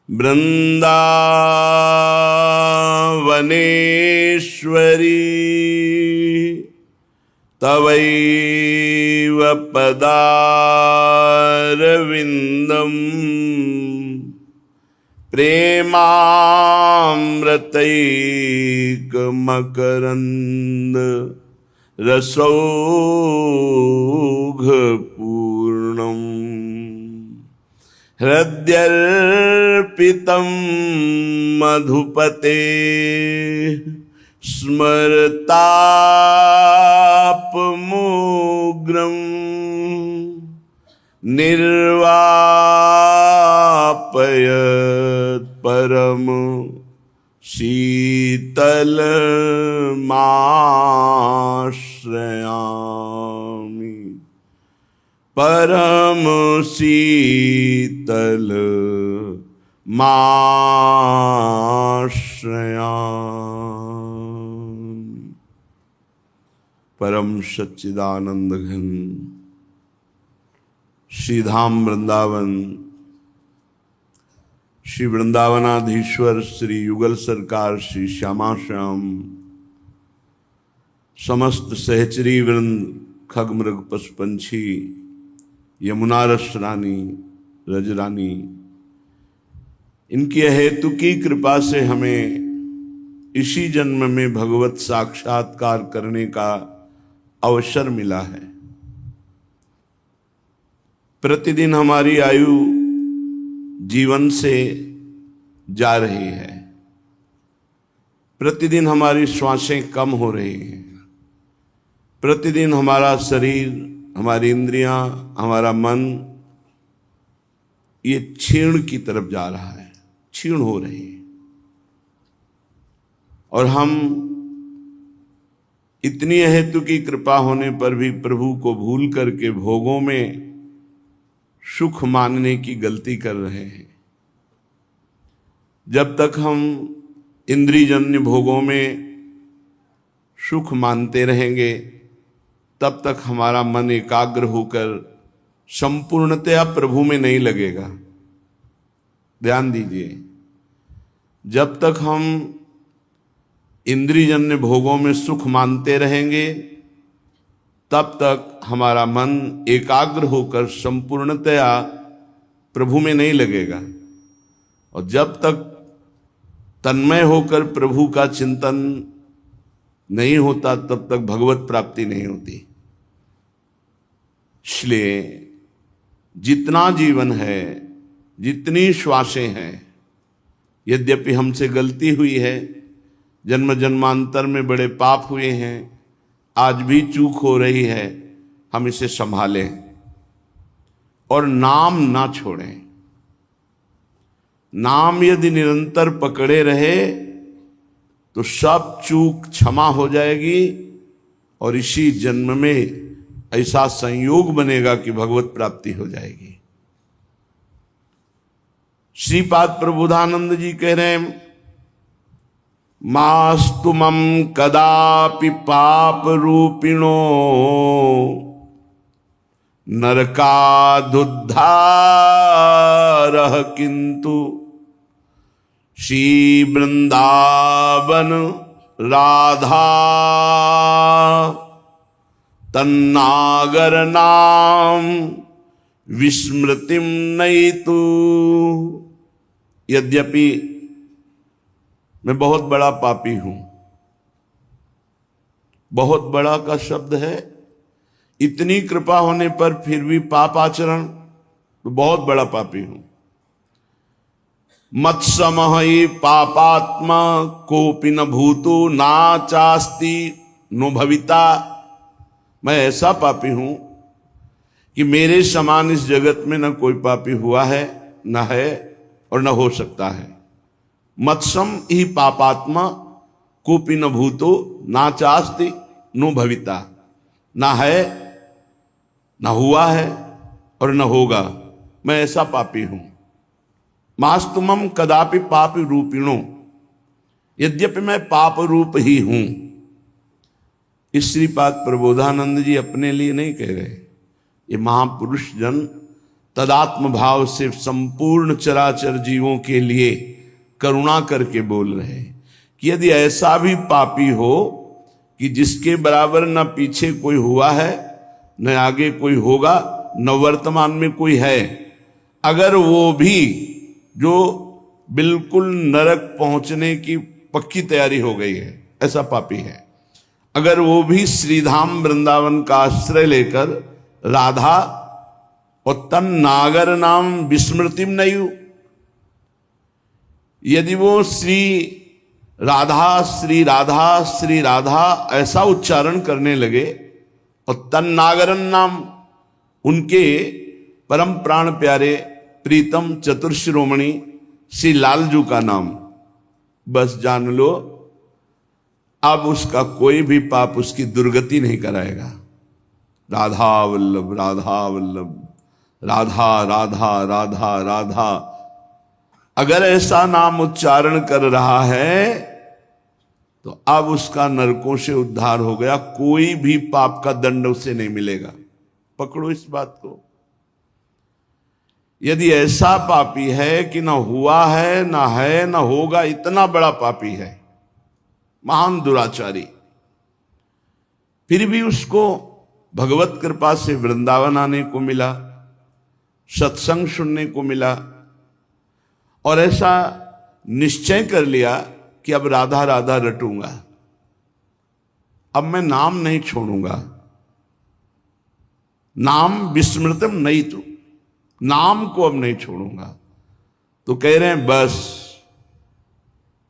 वृंदावनेश्वरी तवैव पदारविन्दम् प्रेमामृतैकमकरन्द रसौघपूर्णम् हृद्यर्पितं मधुपते स्मरतापमुग्रं निर्वापयत् परम शीतलमाश्रयामि परम शीतल माश्रयामि। परम सच्चिदानंद घन श्री धाम वृंदावन, श्री वृंदावनाधीश्वर श्री युगल सरकार श्री श्यामा श्याम, समस्त सहचरी वृंद, खगमृग पशु पंछी, यमुना रस रानी, रजरानी, इनकी हेतु की कृपा से हमें इसी जन्म में भगवत साक्षात्कार करने का अवसर मिला है। प्रतिदिन हमारी आयु जीवन से जा रही है, प्रतिदिन हमारी श्वासें कम हो रही हैं, प्रतिदिन हमारा शरीर, हमारी इंद्रियां, हमारा मन ये क्षीण की तरफ जा रहा है, क्षीण हो रही है। और हम इतनी हेतु की कृपा होने पर भी प्रभु को भूल करके भोगों में सुख मानने की गलती कर रहे हैं। जब तक हम इंद्रियजन्य भोगों में सुख मानते रहेंगे तब तक हमारा मन एकाग्र होकर संपूर्णतया प्रभु में नहीं लगेगा। ध्यान दीजिए, जब तक हम इंद्रियजन्य भोगों में सुख मानते रहेंगे तब तक हमारा मन एकाग्र होकर संपूर्णतया प्रभु में नहीं लगेगा। और जब तक तन्मय होकर प्रभु का चिंतन नहीं होता तब तक भगवत प्राप्ति नहीं होती। इसलिए जितना जीवन है, जितनी श्वासें हैं, यद्यपि हमसे गलती हुई है, जन्म जन्मांतर में बड़े पाप हुए हैं, आज भी चूक हो रही है, हम इसे संभालें और नाम ना छोड़ें। नाम यदि निरंतर पकड़े रहे तो सब चूक क्षमा हो जाएगी और इसी जन्म में ऐसा संयोग बनेगा कि भगवत प्राप्ति हो जाएगी। श्रीपाद प्रबोधानंद जी कह रहे हैं, मास्तु मम कदापि पाप रूपिणो नरकादुद्धारः किंतु श्री वृंदावन राधा तन्नागर नाम विस्मृतिम नयितु। यद्यपि मैं बहुत बड़ा पापी हूं, बहुत बड़ा का शब्द है, इतनी कृपा होने पर फिर भी पाप आचरण, तो बहुत बड़ा पापी हूं। मत्समहि पापात्मा कोपि न भूतो ना चास्ति नो भविता। मैं ऐसा पापी हूं कि मेरे समान इस जगत में न कोई पापी हुआ है, न है और न हो सकता है। मत्सम ही पापात्मा कोपि न भूतो ना चास्ति नो भविता। ना है, न हुआ है और न होगा। मैं ऐसा पापी हूं। मास्तुमम कदापि पाप रूपिणो, यद्यपि मैं पाप रूप ही हूं। इस श्रीपाद प्रबोधानंद जी अपने लिए नहीं कह रहे, ये महापुरुष जन तदात्म भाव से संपूर्ण चराचर जीवों के लिए करुणा करके बोल रहे हैं कि यदि ऐसा भी पापी हो कि जिसके बराबर न पीछे कोई हुआ है, न आगे कोई होगा, न वर्तमान में कोई है, अगर वो भी जो बिल्कुल नरक पहुंचने की पक्की तैयारी हो गई है, ऐसा पापी है, अगर वो भी श्रीधाम वृंदावन का आश्रय लेकर राधा और तन नागर नाम विस्मृतिम नहीं, यदि वो श्री राधा श्री राधा श्री राधा ऐसा उच्चारण करने लगे और तन नागरन नाम उनके परम प्राण प्यारे प्रीतम चतुर्शिरोमणि श्री लालजू का नाम, बस जान लो अब उसका कोई भी पाप उसकी दुर्गति नहीं कराएगा। राधा वल्लभ राधा वल्लभ, राधा राधा राधा राधा, अगर ऐसा नाम उच्चारण कर रहा है तो अब उसका नरकों से उद्धार हो गया, कोई भी पाप का दंड उसे नहीं मिलेगा। पकड़ो इस बात को। यदि ऐसा पापी है कि ना हुआ है ना है ना होगा, इतना बड़ा पापी है, महान दुराचारी, फिर भी उसको भगवत कृपा से वृंदावन आने को मिला, सत्संग सुनने को मिला और ऐसा निश्चय कर लिया कि अब राधा राधा रटूंगा, अब मैं नाम नहीं छोड़ूंगा, नाम विस्मृतम नहीं, तो नाम को अब नहीं छोड़ूंगा। तो कह रहे हैं बस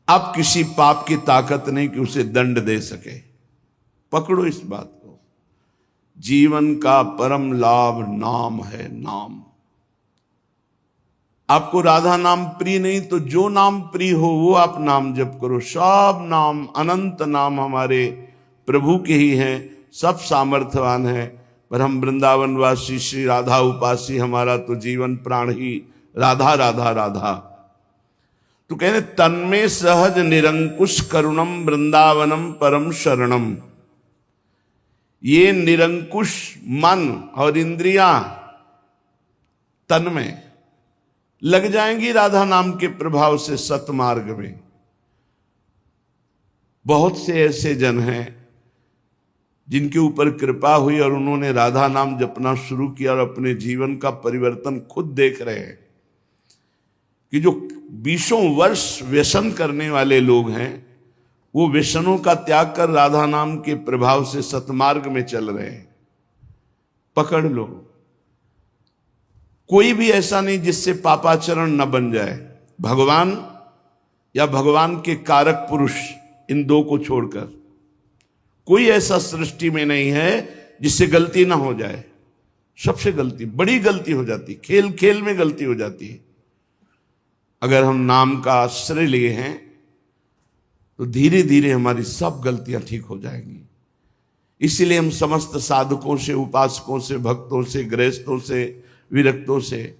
अब किसी पाप की ताकत नहीं कि उसे दंड दे सके। पकड़ो इस बात को। जीवन का परम लाभ नाम है, नाम। आपको राधा नाम प्रिय नहीं तो जो नाम प्रिय हो वो आप नाम जप करो। सब नाम, अनंत नाम हमारे प्रभु के ही हैं, सब सामर्थ्यवान हैं, पर हम वृंदावनवासी श्री राधा उपासी, हमारा तो जीवन प्राण ही राधा राधा राधा। तो कहने तन्मे सहज निरंकुश करुणम वृंदावनम परम शरणम। ये निरंकुश मन और इंद्रियां तन में लग जाएंगी राधा नाम के प्रभाव से सतमार्ग में। बहुत से ऐसे जन हैं जिनके ऊपर कृपा हुई और उन्होंने राधा नाम जपना शुरू किया और अपने जीवन का परिवर्तन खुद देख रहे हैं कि जो 20 वर्ष व्यसन करने वाले लोग हैं वो व्यसनों का त्याग कर राधा नाम के प्रभाव से सतमार्ग में चल रहे हैं। पकड़ लो। कोई भी ऐसा नहीं जिससे पापाचरण न बन जाए। भगवान या भगवान के कारक पुरुष, इन दो को छोड़कर कोई ऐसा सृष्टि में नहीं है जिससे गलती ना हो जाए। सबसे गलती, बड़ी गलती हो जाती, खेल खेल में गलती हो जाती है। अगर हम नाम का आश्रय लिए हैं तो धीरे धीरे हमारी सब गलतियां ठीक हो जाएंगी। इसीलिए हम समस्त साधकों से, उपासकों से, भक्तों से, गृहस्थों से, विरक्तों से,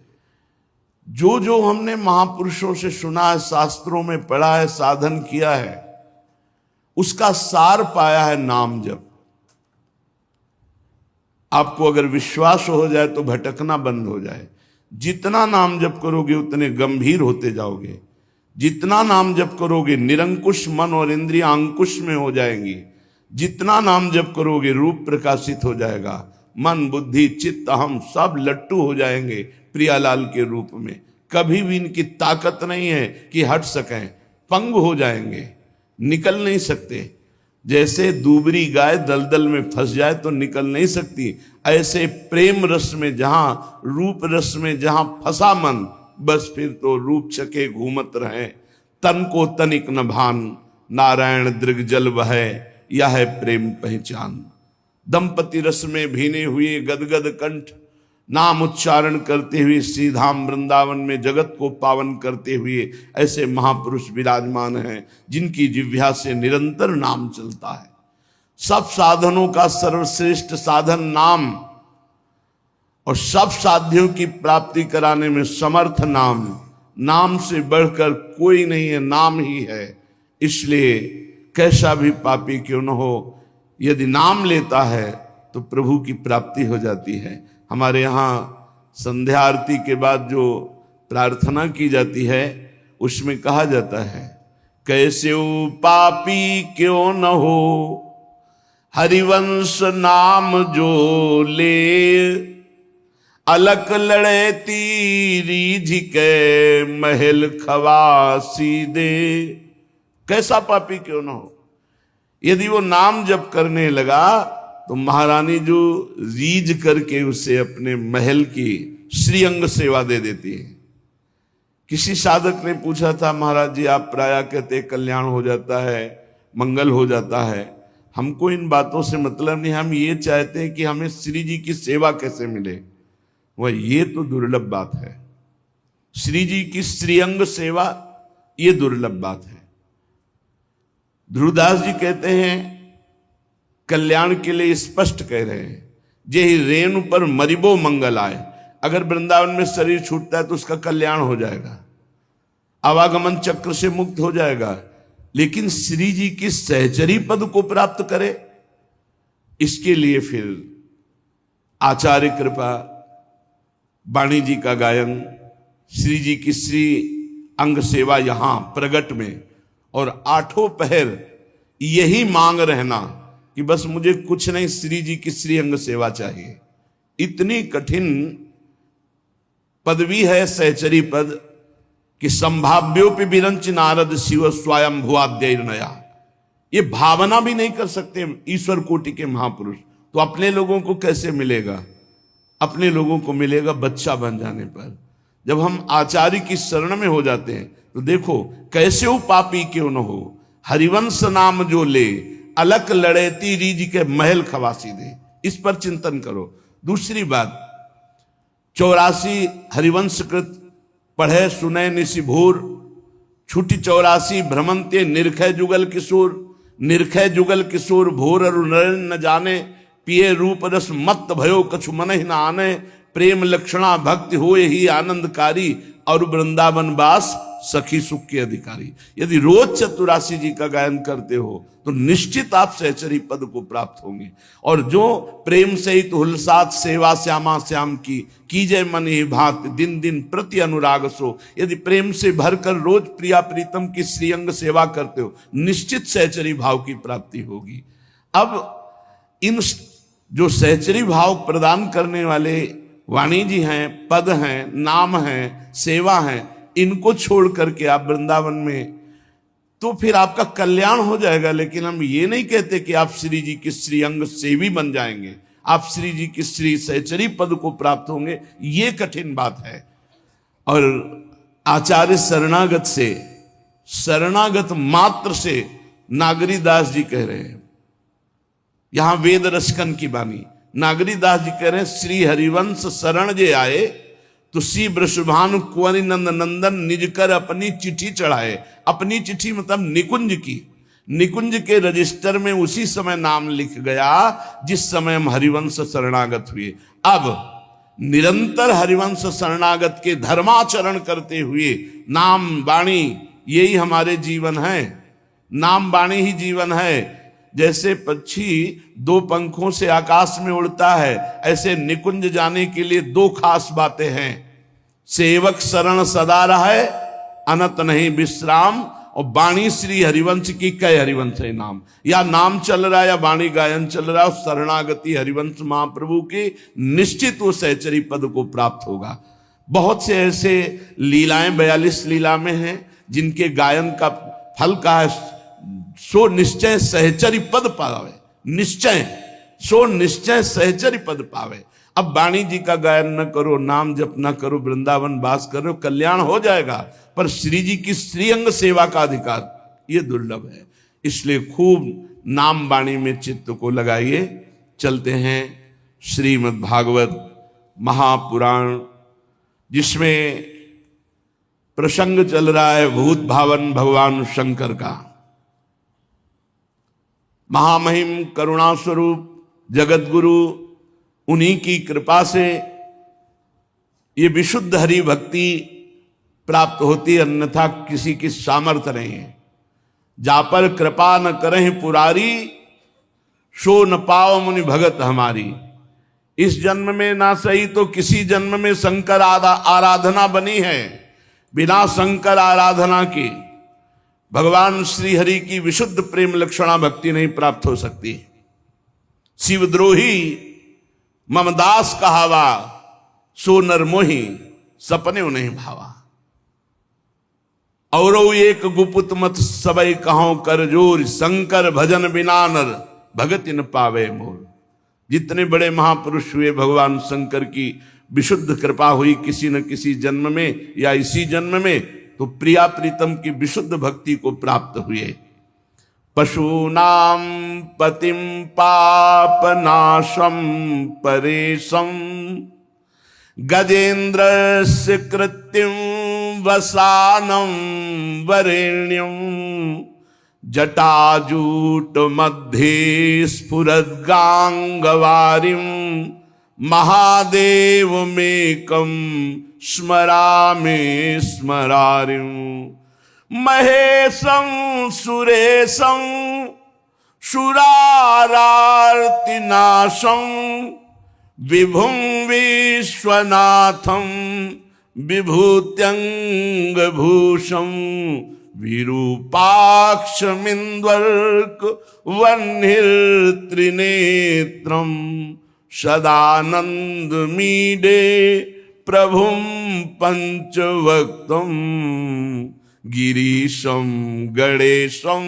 जो जो हमने महापुरुषों से सुना है, शास्त्रों में पढ़ा है, साधन किया है, उसका सार पाया है नाम जप। आपको अगर विश्वास हो जाए तो भटकना बंद हो जाए। जितना नाम जप करोगे उतने गंभीर होते जाओगे। जितना नाम जप करोगे निरंकुश मन और इंद्रियां अंकुश में हो जाएंगी। जितना नाम जप करोगे रूप प्रकाशित हो जाएगा। मन, बुद्धि, चित्त, अहम सब लट्टू हो जाएंगे प्रियालाल के रूप में। कभी भी इनकी ताकत नहीं है कि हट सकें, पंग हो जाएंगे, निकल नहीं सकते। जैसे दूबरी गाय दलदल में फंस जाए तो निकल नहीं सकती, ऐसे प्रेम रस में, जहां रूप रस में जहां फंसा मन, बस फिर तो रूप छके घूमत रहे। तन को तनिक न भान, नारायण दृग जल बहै, यह है प्रेम पहचान। दंपति रस में भीने हुए गदगद कंठ, नाम उच्चारण करते हुए श्रीधाम वृंदावन में जगत को पावन करते हुए ऐसे महापुरुष विराजमान हैं जिनकी जिह्वा से निरंतर नाम चलता है। सब साधनों का सर्वश्रेष्ठ साधन नाम, और सब साध्यों की प्राप्ति कराने में समर्थ नाम। नाम से बढ़कर कोई नहीं है, नाम ही है। इसलिए कैसा भी पापी क्यों न हो, यदि नाम लेता है तो प्रभु की प्राप्ति हो जाती है। हमारे यहाँ संध्या आरती के बाद जो प्रार्थना की जाती है उसमें कहा जाता है, कैसे पापी क्यों न हो हरिवंश नाम जो ले, अलक लड़े तीरी झिके महल खवासी दे। कैसा पापी क्यों न हो, यदि वो नाम जप करने लगा तो महारानी जो रीझ करके उसे अपने महल की श्रीअंग सेवा दे देती है। किसी साधक ने पूछा था, महाराज जी आप प्रायः कहते कल्याण हो जाता है, मंगल हो जाता है, हमको इन बातों से मतलब नहीं, हम ये चाहते हैं कि हमें श्री जी की सेवा कैसे मिले। वह ये तो दुर्लभ बात है, श्री जी की श्रीअंग सेवा ये दुर्लभ बात है। ध्रुवदास जी कहते हैं कल्याण के लिए स्पष्ट कह रहे हैं, जे ही रेणु पर मरिबो मंगल आए। अगर वृंदावन में शरीर छूटता है तो उसका कल्याण हो जाएगा, आवागमन चक्र से मुक्त हो जाएगा, लेकिन श्री जी की सहचरी पद को प्राप्त करे इसके लिए फिर आचार्य कृपा, वाणी जी का गायन, श्री जी की श्री अंग सेवा यहां प्रगट में, और आठों पहर यही मांग रहना कि बस मुझे कुछ नहीं, श्री जी की श्री अंग सेवा चाहिए। इतनी कठिन पदवी है सहचरी पद कि संभाव्योपि विरंच नारद शिव स्वयं भुआद्यर्नया। ये भावना भी नहीं कर सकते ईश्वर कोटि के महापुरुष, तो अपने लोगों को कैसे मिलेगा? अपने लोगों को मिलेगा बच्चा बन जाने पर। जब हम आचार्य की शरण में हो जाते हैं तो देखो, कैसे हो पापी क्यों न हो हरिवंश नाम जो ले, अलक लड़ेती रीझ के महल खवासी दे। इस पर चिंतन करो। दूसरी बात, 84 हरिवंश कृत पढ़े सुने निशिभूर, छुटी 84 भ्रमंते निरखय जुगल किशोर, निरखय जुगल किशोर भोर अरु नर न जाने, पिए रूप रस मत भयो कछु मन ही न आने, प्रेम लक्षणा भक्ति होए ही आनंदकारी, और वृंदावन वास सखी सुख के अधिकारी। यदि रोज 84 जी का गायन करते हो तो निश्चित आप सहचरी पद को प्राप्त होंगे। और जो प्रेम सहित हुलसात सेवा श्यामा श्याम की कीजय मन ही भात, दिन दिन प्रति अनुराग सो। यदि प्रेम से भरकर रोज प्रिया प्रीतम की श्रीअंग सेवा करते हो, निश्चित सहचरी भाव की प्राप्ति होगी। अब इन जो सहचरी भाव प्रदान करने वाले वाणी जी हैं, पद हैं, नाम हैं, सेवा हैं, इनको छोड़ करके आप वृंदावन में, तो फिर आपका कल्याण हो जाएगा। लेकिन हम ये नहीं कहते कि आप श्री जी की श्री अंग सेवी बन जाएंगे, आप श्री जी की श्री सहचरी पद को प्राप्त होंगे, ये कठिन बात है। और आचार्य शरणागत से, शरणागत मात्र से नागरी दास जी कह रहे हैं, यहां वेद रसकन की बानी, नागरी दास जी कह रहे हैं, श्री हरिवंश शरण जे आए, तुसी वृषभानु कुंवर नंद नंदन निज कर अपनी चिट्ठी चढ़ाए। अपनी चिट्ठी मतलब निकुंज की, निकुंज के रजिस्टर में उसी समय नाम लिख गया जिस समय हम हरिवंश शरणागत हुए। अब निरंतर हरिवंश शरणागत के धर्माचरण करते हुए नाम वाणी यही हमारे जीवन है, नाम वाणी ही जीवन है। जैसे पक्षी 2 पंखों से आकाश में उड़ता है, ऐसे निकुंज जाने के लिए 2 खास बातें हैं, सेवक शरण सदा रहे, अनत नहीं विश्राम, और वाणी श्री हरिवंश की कई हरिवंश है नाम, या नाम चल रहा है या वाणी गायन चल रहा है, शरणागति हरिवंश महाप्रभु की, निश्चित वो सहचरी पद को प्राप्त होगा। बहुत से ऐसे लीलाएं 42 लीला में हैं जिनके गायन का फल का है सो निश्चय सहचरी पद पावे, निश्चय सो निश्चय सहचरी पद पावे। अब वाणी जी का गायन न करो, नाम जप न करो, वृंदावन वास करो, कल्याण हो जाएगा, पर श्री जी की श्रीअंग सेवा का अधिकार ये दुर्लभ है। इसलिए खूब नाम वाणी में चित्त को लगाइए। चलते हैं श्रीमद् भागवत महापुराण, जिसमें प्रसंग चल रहा है भूत भावन भगवान शंकर का। महामहिम करुणा स्वरूप जगत गुरु, उन्हीं की कृपा से ये विशुद्ध हरि भक्ति प्राप्त होती, अन्यथा किसी की सामर्थ्य नहीं है। जा पर कृपा न करें पुरारी, सो न पाव मुनि भगत हमारी। इस जन्म में ना सही तो किसी जन्म में शंकर आराधना बनी है। बिना शंकर आराधना के भगवान श्री हरि की विशुद्ध प्रेम लक्षणा भक्ति नहीं प्राप्त हो सकती। शिवद्रोही ममदास कहावा, सो नर मोही सपने नहीं भावा। और एक गुपुत मत सबई कहो कर जोर, शंकर भजन बिना नर भगत न पावे मोर। जितने बड़े महापुरुष हुए भगवान शंकर की विशुद्ध कृपा हुई किसी न किसी जन्म में या इसी जन्म में, तो प्रिया प्रीतम की विशुद्ध भक्ति को प्राप्त हुए। पशूनाम पतिम पापनाशम परेशम, गजेन्द्रस्य कृत्यं वसानं वरेण्यं, जटाजूट मध्ये स्फुरद्गांगवारिं, महादेवमेकं स्मरामि स्मरारिं। महेशं सुरेशं सुरारार्तिनाशं, विभुं विश्वनाथं विभूत्यंगभूषं, विरूपाक्षमिन्द्वर्क वह्निर्त्रिनेत्रं, सदानन्दमीडे प्रभुं पंचवक्त्रं, गिरीशं गणेशं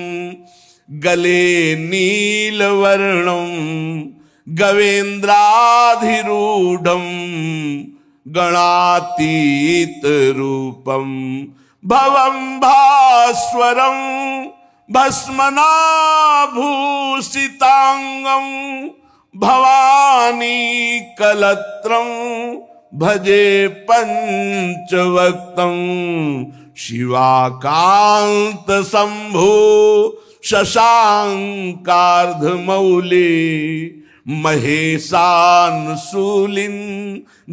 गले नीलवर्णं, गवेन्द्राधिरूढ़ं गणातीत रूपं, भवं भास्वरं भस्मनाभूषितांगं, भवानी कलत्रं भजे पंचवक्त्रं, शिवाकांत शंभो शशांकार्धमौले, महेशानशूलिन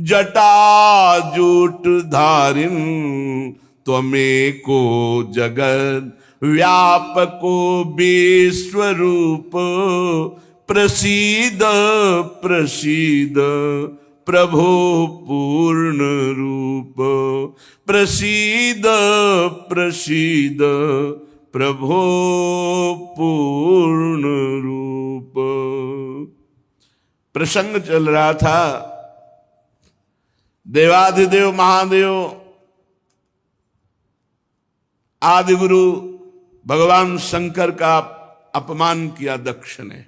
जटाजूट धारिन, त्वमेको जगद व्यापको विश्वरूप, प्रसीद प्रसीद प्रभो पूर्ण रूप, प्रसीद प्रसीद प्रभो पूर्ण रूप। प्रसंग चल रहा था, देवाधिदेव महादेव आदि गुरु भगवान शंकर का अपमान किया दक्ष ने।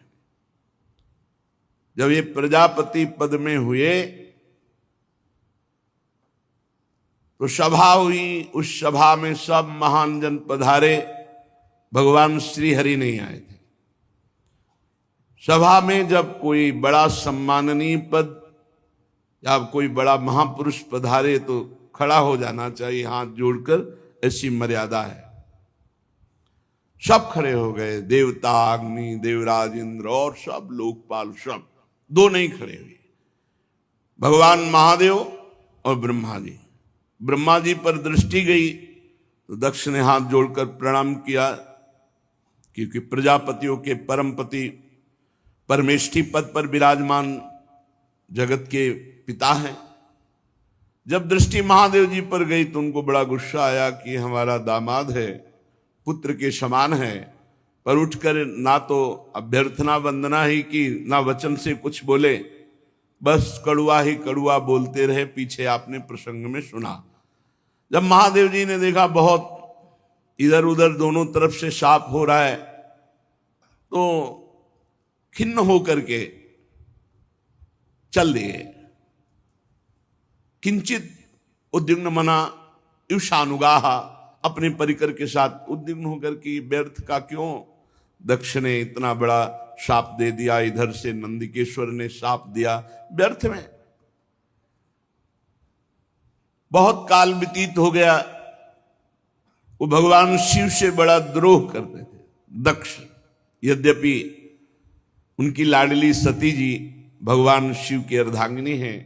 जब ये प्रजापति पद में हुए तो सभा हुई, उस सभा में सब महान जन पधारे, भगवान श्री हरि नहीं आए थे। सभा में जब कोई बड़ा सम्माननीय पद या कोई बड़ा महापुरुष पधारे तो खड़ा हो जाना चाहिए हाथ जोड़कर, ऐसी मर्यादा है। सब खड़े हो गए, देवता, अग्नि, देवराज इंद्र और सब लोकपाल, सब। दो नहीं खड़े हुए, भगवान महादेव और ब्रह्मा जी। ब्रह्मा जी पर दृष्टि गई तो दक्ष ने हाथ जोड़कर प्रणाम किया, क्योंकि प्रजापतियों के परमपति परमेष्ठी पद पर विराजमान जगत के पिता हैं। जब दृष्टि महादेव जी पर गई तो उनको बड़ा गुस्सा आया कि हमारा दामाद है, पुत्र के समान है, पर उठकर ना तो अभ्यर्थना वंदना ही की, ना वचन से कुछ बोले, बस कड़ुआ ही कड़ुआ बोलते रहे। पीछे आपने प्रसंग में सुना, जब महादेव जी ने देखा बहुत इधर उधर दोनों तरफ से शाप हो रहा है, तो खिन्न होकर के चल दिए। किंचित उद्विग्न मना युषानुगाह, अपने परिकर के साथ उद्विग्न होकर कि व्यर्थ का क्यों दक्ष ने इतना बड़ा शाप दे दिया, इधर से नंदिकेश्वर ने शाप दिया, व्यर्थ में। बहुत काल व्यतीत हो गया, वो भगवान शिव से बड़ा द्रोह करते थे दक्ष। यद्यपि उनकी लाडली सती जी भगवान शिव की अर्धांगिनी हैं,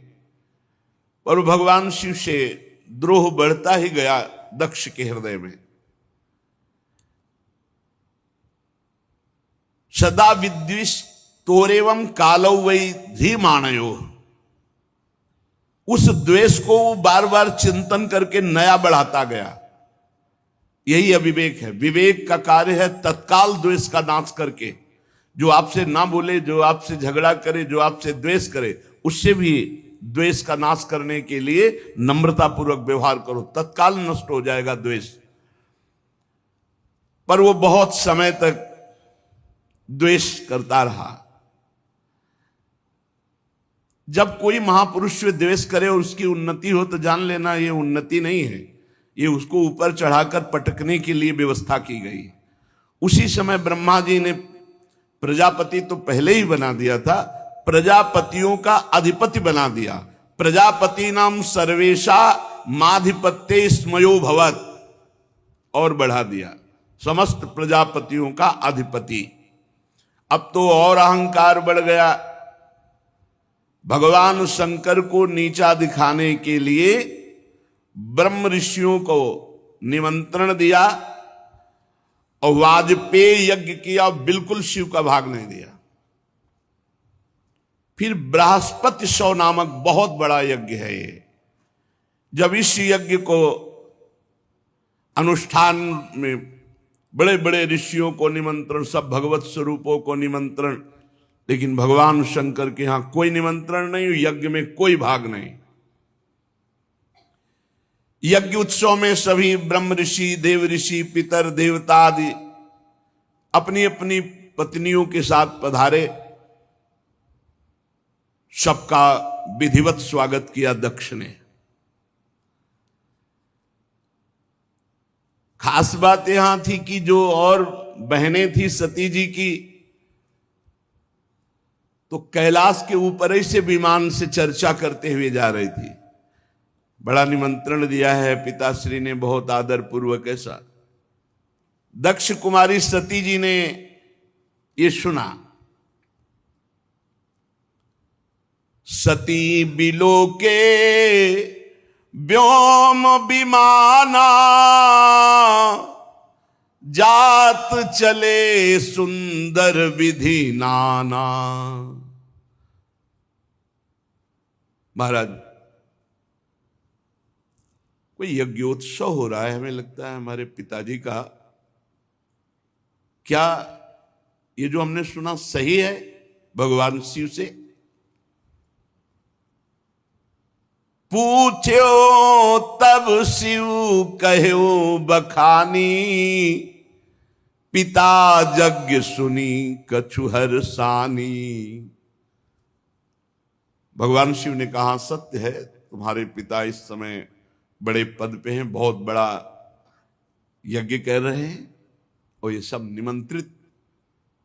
पर भगवान शिव से द्रोह बढ़ता ही गया दक्ष के हृदय में। सदा विद्विष तोरेवम कालौ वै धीमानयो, उस द्वेष को वो बार बार चिंतन करके नया बढ़ाता गया। यही अविवेक है। विवेक का कार्य है तत्काल द्वेष का नाश करके, जो आपसे ना बोले, जो आपसे झगड़ा करे, जो आपसे द्वेष करे, उससे भी द्वेष का नाश करने के लिए नम्रता पूर्वक व्यवहार करो, तत्काल नष्ट हो जाएगा द्वेष। पर वो बहुत समय तक द्वेष करता रहा। जब कोई महापुरुष से द्वेष करे और उसकी उन्नति हो तो जान लेना ये उन्नति नहीं है, ये उसको ऊपर चढ़ाकर पटकने के लिए व्यवस्था की गई। उसी समय ब्रह्मा जी ने प्रजापति तो पहले ही बना दिया था, प्रजापतियों का अधिपति बना दिया। प्रजापति नाम सर्वेशा माधिपत्य स्मयो भवत, और बढ़ा दिया, समस्त प्रजापतियों का अधिपति। अब तो और अहंकार बढ़ गया। भगवान शंकर को नीचा दिखाने के लिए ब्रह्म ऋषियों को निमंत्रण दिया और वाजपेय यज्ञ किया, बिल्कुल शिव का भाग नहीं दिया। फिर बृहस्पति शव नामक बहुत बड़ा यज्ञ है ये। जब इस यज्ञ को अनुष्ठान में बड़े बड़े ऋषियों को निमंत्रण, सब भगवत स्वरूपों को निमंत्रण, लेकिन भगवान शंकर के यहां कोई निमंत्रण नहीं, यज्ञ में कोई भाग नहीं। यज्ञ उत्सव में सभी ब्रह्म ऋषि, देव ऋषि, पितर, देवता आदि अपनी अपनी पत्नियों के साथ पधारे। सबका विधिवत स्वागत किया दक्ष ने। खास बात यहां थी कि जो और बहनें थी सती जी की, तो कैलाश के ऊपर ही से विमान से चर्चा करते हुए जा रही थी। बड़ा निमंत्रण दिया है पिताश्री ने, बहुत आदर पूर्वक ऐसा। दक्ष कुमारी सती जी ने ये सुना। सती बिलोके व्योम विमाना, जात चले सुंदर विधि नाना। महाराज, कोई यज्ञोत्सव हो रहा है, हमें लगता है हमारे पिताजी का। क्या ये जो हमने सुना सही है भगवान शिव से? पूछो तब शिव कहो बखानी, पिता यज्ञ सुनी कछुहर सानी। भगवान शिव ने कहा सत्य है, तुम्हारे पिता इस समय बड़े पद पे हैं, बहुत बड़ा यज्ञ कर रहे हैं, और ये सब निमंत्रित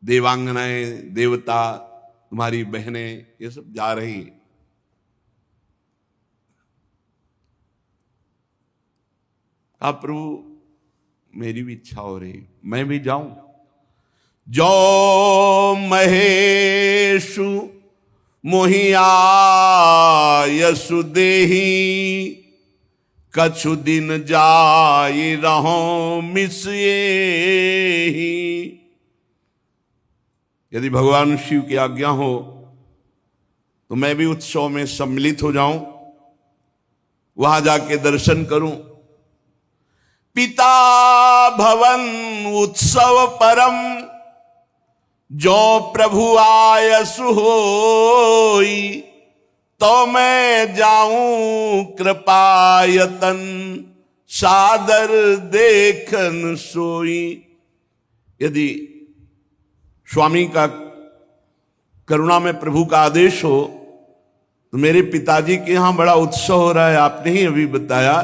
देवांगनाएं, देवता, तुम्हारी बहनें, ये सब जा रही हैं। आप प्रभु मेरी भी इच्छा हो रही, मैं भी जाऊं। जो महेशु मोहिया यसु देही, कछु दिन जाई रहो मिसिए। यदि भगवान शिव की आज्ञा हो तो मैं भी उत्सव में सम्मिलित हो जाऊं, वहां जाके दर्शन करूं। पिता भवन उत्सव परम, जो प्रभु आयसु होई, तो मैं जाऊं कृपायतन, सादर देखन सोई। यदि स्वामी का करुणा में प्रभु का आदेश हो तो मेरे पिताजी के यहां बड़ा उत्सव हो रहा है, आपने ही अभी बताया,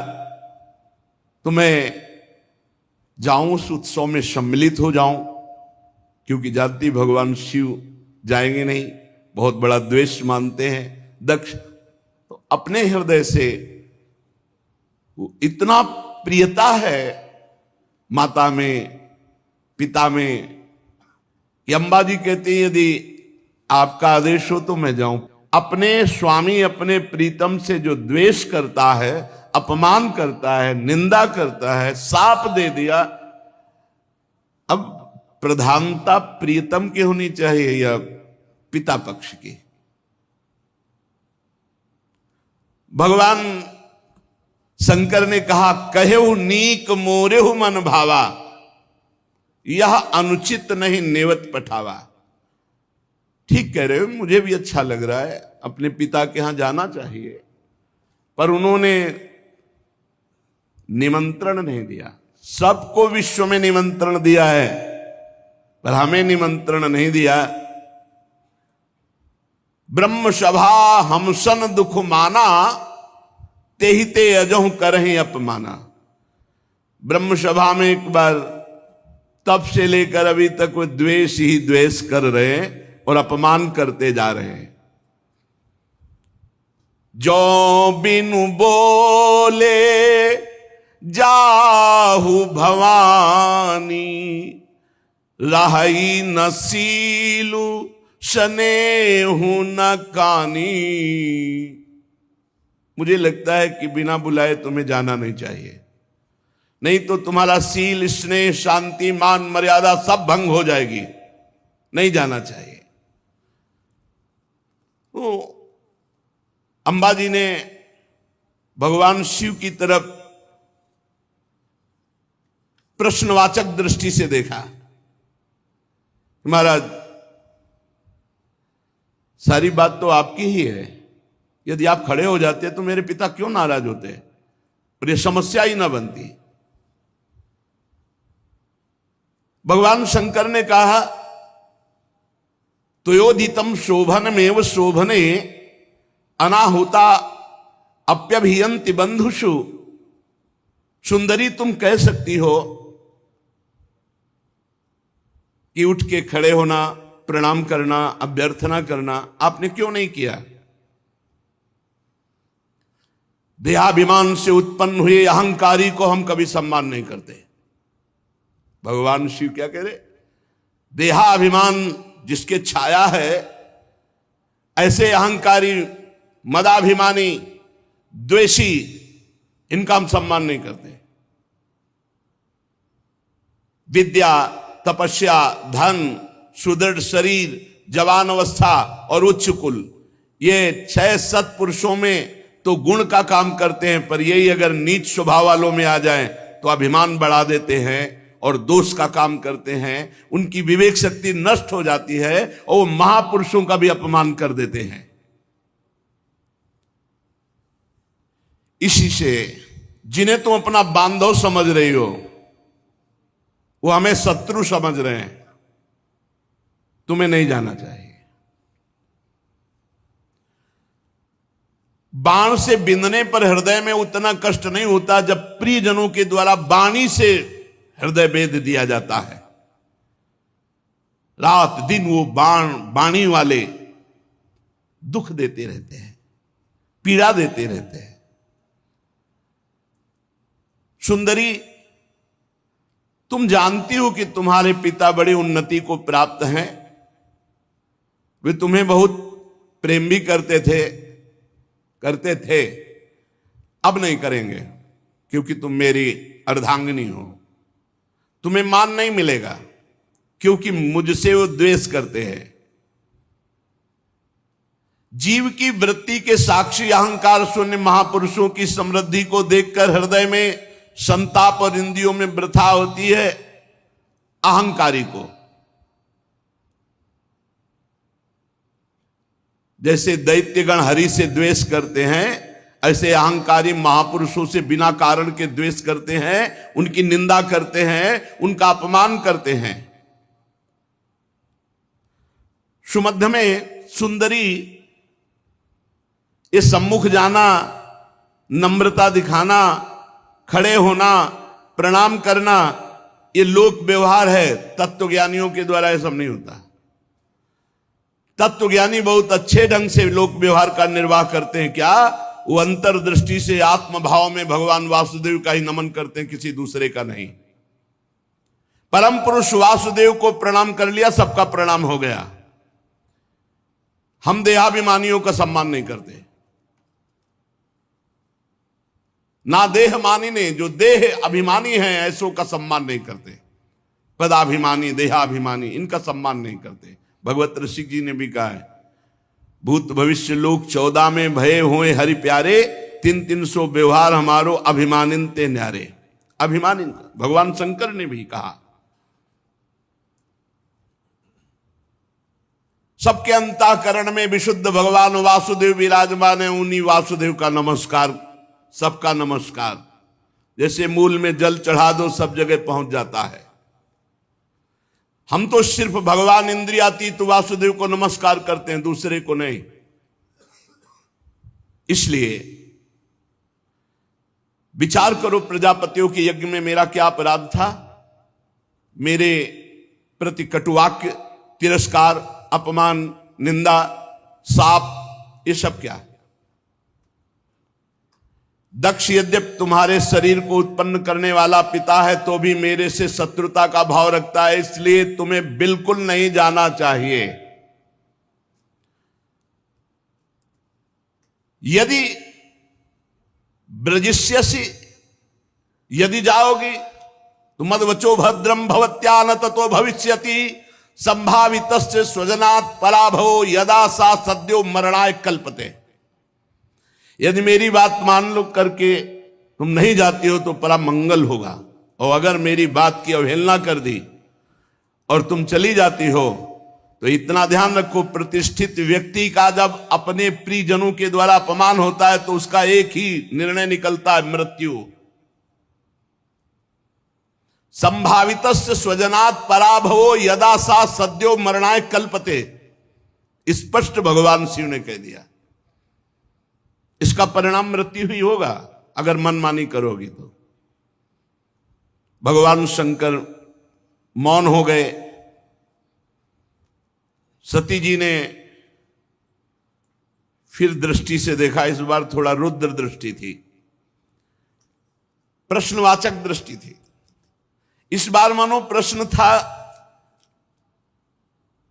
तो मैं जाऊं, उस उत्सव में सम्मिलित हो जाऊं। क्योंकि जानती भगवान शिव जाएंगे नहीं, बहुत बड़ा द्वेष मानते हैं दक्ष। तो अपने हृदय से वो इतना प्रियता है माता में, पिता में, कि अंबा जी कहते हैं यदि आपका आदेश हो तो मैं जाऊं। अपने स्वामी, अपने प्रीतम से जो द्वेष करता है, अपमान करता है, निंदा करता है, साप दे दिया, अब प्रधानता प्रियतम की होनी चाहिए या पिता पक्ष की? भगवान शंकर ने कहा, कहेहु नीक मोरेहु मन भावा, यह अनुचित नहीं नेवत पठावा। ठीक कह रहे हो, मुझे भी अच्छा लग रहा है, अपने पिता के यहां जाना चाहिए, पर उन्होंने निमंत्रण नहीं दिया। सबको विश्व में निमंत्रण दिया है, पर हमें निमंत्रण नहीं दिया। ब्रह्म सभा हमसन दुख माना, तेहि ते अजहु करहि अपमाना। ब्रह्म सभा में एक बार तब से लेकर अभी तक वो द्वेष ही द्वेष कर रहे हैं और अपमान करते जा रहे हैं। जो बिनु बोले जाहु भवानी, रही न सीलु स्नेहु न कानी। मुझे लगता है कि बिना बुलाए तुम्हें जाना नहीं चाहिए, नहीं तो तुम्हारा सील, स्नेह, शांति, मान, मर्यादा सब भंग हो जाएगी। नहीं जाना चाहिए। तो अंबाजी ने भगवान शिव की तरफ प्रश्नवाचक दृष्टि से देखा। महाराज, सारी बात तो आपकी ही है, यदि आप खड़े हो जाते तो मेरे पिता क्यों नाराज होते और ये समस्या ही ना बनती। भगवान शंकर ने कहा, त्वयोदितम शोभनमेव शोभने, अनाहुता अप्यभियंति बंधुषु। सुंदरी, तुम कह सकती हो कि उठ के खड़े होना, प्रणाम करना, अभ्यर्थना करना, आपने क्यों नहीं किया? देहाभिमान से उत्पन्न हुए अहंकारी को हम कभी सम्मान नहीं करते। भगवान शिव क्या कह रहे? देहाभिमान जिसके छाया है, ऐसे अहंकारी, मदाभिमानी, द्वेषी, इनका हम सम्मान नहीं करते। विद्या, तपस्या, धन, सुदृढ़ शरीर, जवान अवस्था और उच्च कुल, ये 6 सत्पुरुषों में तो गुण का काम करते हैं, पर यही अगर नीच स्वभाव वालों में आ जाएं तो अभिमान बढ़ा देते हैं और दोष का काम करते हैं। उनकी विवेक शक्ति नष्ट हो जाती है और वो महापुरुषों का भी अपमान कर देते हैं। इसी से जिन्हें तुम अपना बांधव समझ रही हो, वो हमें शत्रु समझ रहे हैं। तुम्हें नहीं जाना चाहिए। बाण से बिंदने पर हृदय में उतना कष्ट नहीं होता जब प्रियजनों के द्वारा वाणी से हृदय भेद दिया जाता है। रात दिन वो वाणी वाले दुख देते रहते हैं, पीड़ा देते रहते हैं। सुंदरी, तुम जानती हो कि तुम्हारे पिता बड़ी उन्नति को प्राप्त हैं। वे तुम्हें बहुत प्रेम भी करते थे, अब नहीं करेंगे, क्योंकि तुम मेरी अर्धांगिनी हो। तुम्हें मान नहीं मिलेगा, क्योंकि मुझसे वो द्वेष करते हैं। जीव की वृत्ति के साक्षी अहंकार शून्य महापुरुषों की समृद्धि को देखकर हृदय में संताप और इंद्रियों में वृथा होती है। अहंकारी को जैसे दैत्यगण हरि से द्वेष करते हैं, ऐसे अहंकारी महापुरुषों से बिना कारण के द्वेष करते हैं, उनकी निंदा करते हैं, उनका अपमान करते हैं। सुमध्य में सुंदरी ये सम्मुख जाना, नम्रता दिखाना, खड़े होना, प्रणाम करना, ये लोक व्यवहार है। तत्वज्ञानियों के द्वारा ये सब नहीं होता। तत्वज्ञानी बहुत अच्छे ढंग से लोक व्यवहार का निर्वाह करते हैं। क्या? वो अंतर्दृष्टि से आत्मभाव में भगवान वासुदेव का ही नमन करते हैं, किसी दूसरे का नहीं। परम पुरुष वासुदेव को प्रणाम कर लिया, सबका प्रणाम हो गया। हम देहाभिमानियों का सम्मान नहीं करते। ना देह मानी ने, जो देह अभिमानी हैं ऐसों का सम्मान नहीं करते। पदाभिमानी, देहाभिमानी, इनका सम्मान नहीं करते। भगवत ऋषि जी ने भी कहा है, भूत भविष्य लोक 14 में भये हुए हरि प्यारे, 300 व्यवहार हमारो अभिमानिन ते न्यारे। अभिमानिन भगवान शंकर ने भी कहा। सबके अंतःकरण में विशुद्ध भगवान वासुदेव विराजमान है, उन्हीं वासुदेव का नमस्कार, सबका नमस्कार। जैसे मूल में जल चढ़ा दो सब जगह पहुंच जाता है। हम तो सिर्फ भगवान इंद्रियातीत वासुदेव को नमस्कार करते हैं, दूसरे को नहीं। इसलिए विचार करो, प्रजापतियों के यज्ञ में मेरा क्या अपराध था? मेरे प्रति कटुवाक्य, तिरस्कार, अपमान, निंदा, शाप, ये सब क्या है? दक्ष यद्यप तुम्हारे शरीर को उत्पन्न करने वाला पिता है तो भी मेरे से शत्रुता का भाव रखता है, इसलिए तुम्हें बिल्कुल नहीं जाना चाहिए। यदि ब्रजिष्यसि, यदि जाओगी तो मद्वचो भद्रम भवत्या न ततो भविष्यति संभावितस्य स्वजनात् पराभवो यदा सा सद्यो मरणाय कल्पते। यदि मेरी बात मान लो करके तुम नहीं जाती हो तो परा मंगल होगा, और अगर मेरी बात की अवहेलना कर दी और तुम चली जाती हो तो इतना ध्यान रखो, प्रतिष्ठित व्यक्ति का जब अपने प्रियजनों के द्वारा अपमान होता है तो उसका एक ही निर्णय निकलता है, मृत्यु। संभावितस्य स्वजनात् पराभवो यदा सा सद्यो मरणाय कल्पते, स्पष्ट भगवान शिव ने कह दिया। इसका परिणाम मृत्यु ही होगा अगर मनमानी करोगी तो। भगवान शंकर मौन हो गए। सती जी ने फिर दृष्टि से देखा, इस बार थोड़ा रुद्र दृष्टि थी, प्रश्नवाचक दृष्टि थी। इस बार मानो प्रश्न था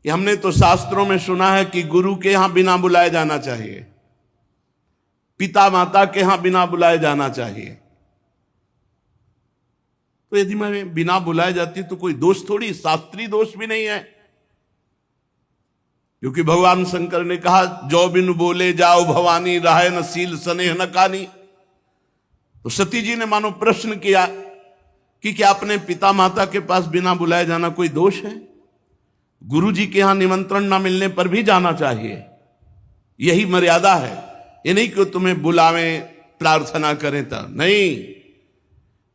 कि हमने तो शास्त्रों में सुना है कि गुरु के यहां बिना बुलाए जाना चाहिए, पिता माता के यहां बिना बुलाए जाना चाहिए। तो यदि मैं बिना बुलाए जाती तो कोई दोष थोड़ी, शास्त्रीय दोष भी नहीं है, क्योंकि भगवान शंकर ने कहा जो बिन बोले जाओ भवानी, राहे न सील स्नेह न कानी। तो सती जी ने मानो प्रश्न किया कि क्या अपने पिता माता के पास बिना बुलाए जाना कोई दोष है? गुरु जी के यहां निमंत्रण ना मिलने पर भी जाना चाहिए, यही मर्यादा है। ये नहीं कि तुम्हें बुलावें, प्रार्थना करें तब नहीं।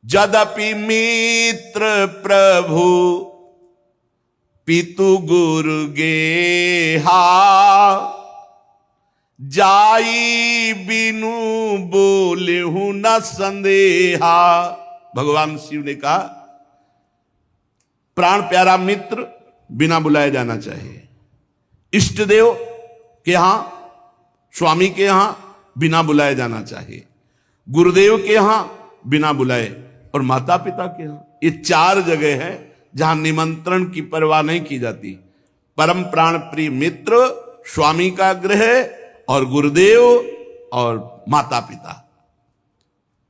जदपि मित्र प्रभु पितु गुरु गेहा, जाई बिनु बोले हूं न संदेहा। भगवान शिव ने कहा प्राण प्यारा मित्र बिना बुलाए जाना चाहिए, इष्ट देव के यहां, स्वामी के यहां बिना बुलाए जाना चाहिए, गुरुदेव के यहां बिना बुलाए, और माता पिता के यहां। ये 4 जगह है जहां निमंत्रण की परवाह नहीं की जाती। परम प्राण प्रिय मित्र, स्वामी का गृह, और गुरुदेव और माता पिता।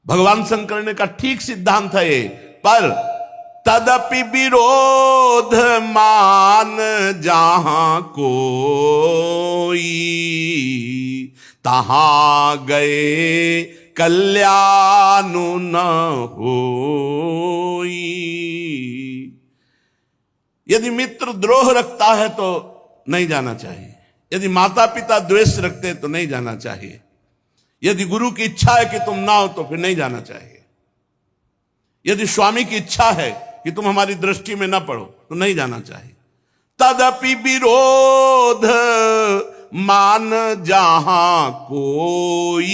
भगवान शंकर ने कहा ठीक सिद्धांत है ये, पर तदपि विरोध मान जहां कोई, तहां गए कल्याण न होई। यदि मित्र द्रोह रखता है तो नहीं जाना चाहिए, यदि माता पिता द्वेष रखते हैं तो नहीं जाना चाहिए, यदि गुरु की इच्छा है कि तुम ना हो तो फिर नहीं जाना चाहिए, यदि स्वामी की इच्छा है कि तुम हमारी दृष्टि में ना पड़ो तो नहीं जाना चाहिए। तदपि विरोध मान जहां कोई,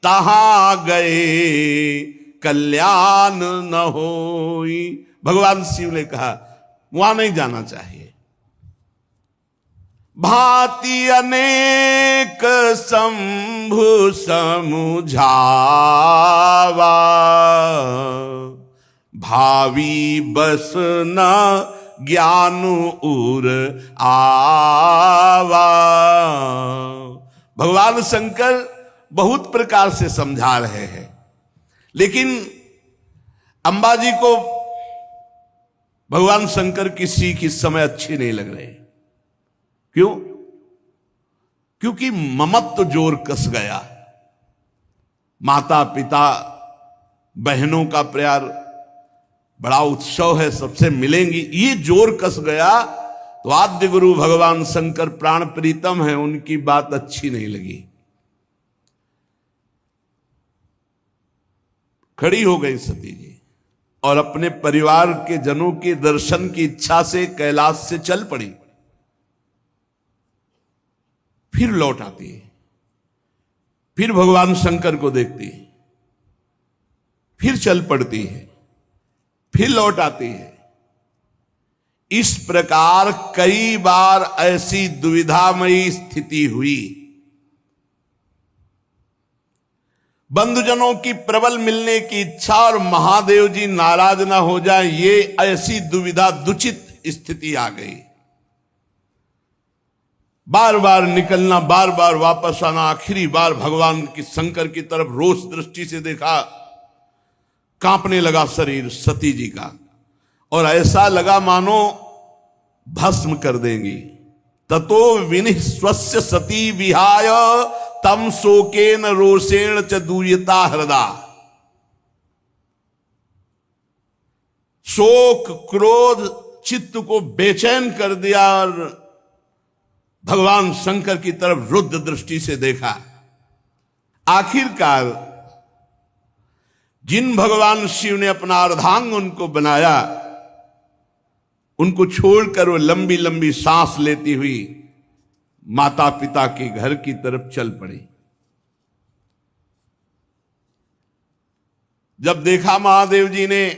तहां गए कल्याण न होई। भगवान शिव ने कहा वहां नहीं जाना चाहिए। भांति अनेक शंभु समुझावा, भावी बस न ज्ञान उर आवा। भगवान शंकर बहुत प्रकार से समझा रहे हैं, लेकिन अंबाजी को भगवान शंकर की सीख इस समय अच्छी नहीं लग रही। क्यों? क्योंकि ममत्व जोर कस गया। माता पिता बहनों का प्यार, बड़ा उत्सव है, सबसे मिलेंगी, ये जोर कस गया तो आद्य गुरु भगवान शंकर प्राण प्रीतम है, उनकी बात अच्छी नहीं लगी, खड़ी हो गई सती जी और अपने परिवार के जनों के दर्शन की इच्छा से कैलाश से चल पड़ी। फिर लौट आती है, फिर भगवान शंकर को देखती है, फिर चल पड़ती है, फिर लौट आती है। इस प्रकार कई बार ऐसी दुविधामयी स्थिति हुई। बंधुजनों की प्रबल मिलने की इच्छा और महादेव जी नाराज ना हो जाए, ये ऐसी दुविधा दुचित स्थिति आ गई। बार बार निकलना, बार बार वापस आना, आखिरी बार भगवान की शंकर की तरफ रोष दृष्टि से देखा, कांपने लगा शरीर सती जी का, और ऐसा लगा मानो भस्म कर देंगी। ततो विनिः स्वस्य सती विहाय तम शोकेन रोषेण च दूयता हृदा। शोक क्रोध चित्त को बेचैन कर दिया और भगवान शंकर की तरफ रुद्र दृष्टि से देखा। आखिरकार जिन भगवान शिव ने अपना अर्धांग उनको बनाया, उनको छोड़कर वो लंबी लंबी सांस लेती हुई माता पिता के घर की तरफ चल पड़ी। जब देखा महादेव जी ने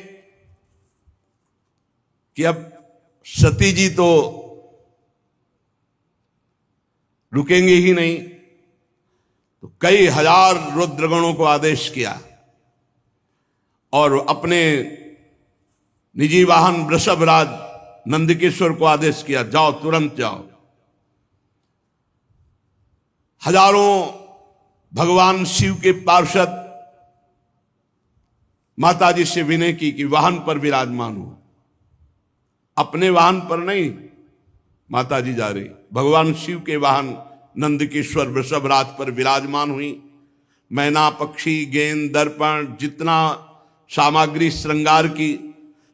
कि अब सती जी तो रुकेंगे ही नहीं, तो कई हजार रुद्रगणों को आदेश किया और अपने निजी वाहन वृषभराज नंदकेश्वर को आदेश किया, जाओ तुरंत जाओ। हजारों भगवान शिव के पार्षद माता जी से विनय की कि वाहन पर विराजमान हो। अपने वाहन पर नहीं माता जी जा रही, भगवान शिव के वाहन नंदकेश्वर वृषभराज पर विराजमान हुई। मैना पक्षी गेंद दर्पण जितना सामग्री श्रृंगार की,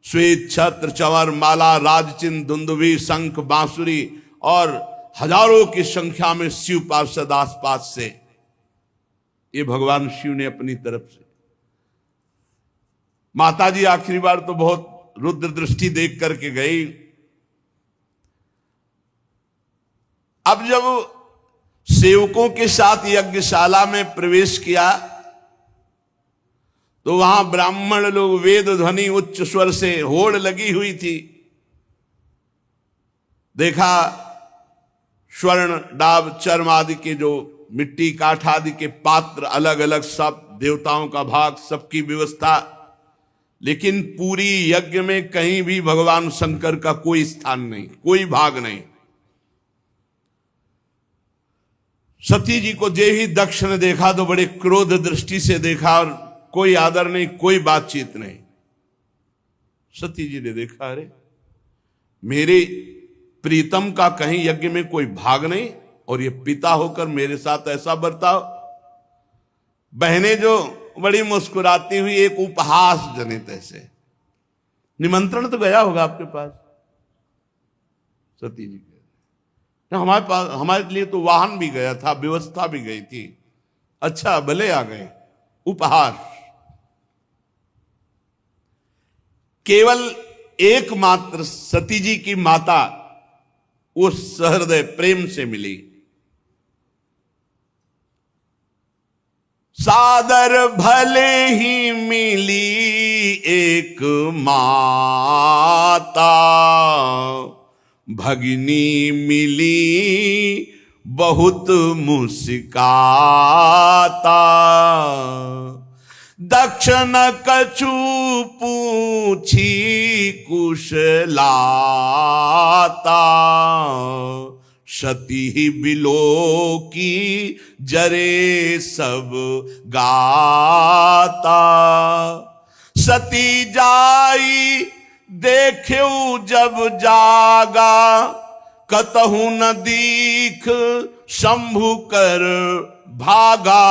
श्वेत छत्र चंवर माला राजचिन्ह दुंदुभी शंख बांसुरी और हजारों की संख्या में शिव पार्षद आसपास से, ये भगवान शिव ने अपनी तरफ से। माता जी आखिरी बार तो बहुत रुद्र दृष्टि देख करके गई। अब जब सेवकों के साथ यज्ञशाला में प्रवेश किया तो वहां ब्राह्मण लोग वेद ध्वनि उच्च स्वर से होड़ लगी हुई थी। देखा स्वर्ण डाब चर्म आदि के जो मिट्टी काठ आदि के पात्र अलग अलग, सब देवताओं का भाग, सबकी व्यवस्था, लेकिन पूरी यज्ञ में कहीं भी भगवान शंकर का कोई स्थान नहीं, कोई भाग नहीं। सती जी को जे ही दक्ष ने देखा तो बड़े क्रोध दृष्टि से देखा और कोई आदर नहीं, कोई बातचीत नहीं। सती जी ने देखा, अरे मेरे प्रीतम का कहीं यज्ञ में कोई भाग नहीं और ये पिता होकर मेरे साथ ऐसा बर्ताव। बहनें जो बड़ी मुस्कुराती हुई एक उपहास जनित ऐसे, निमंत्रण तो गया होगा आपके पास। सती जी के हमारे पास, हमारे लिए तो वाहन भी गया था, व्यवस्था भी गई थी, अच्छा भले आ गए। उपहास। केवल एकमात्र सती जी की माता वो सहृदय प्रेम से मिली। सादर भले ही मिली एक माता, भगिनी मिली बहुत मुस्काता। दक्षिण कछु पूछी कुशलाता, सती बिलो की जरे सब गाता। सती जाई देख्यू जब जागा, कतहु न दीख शंभु कर भागा।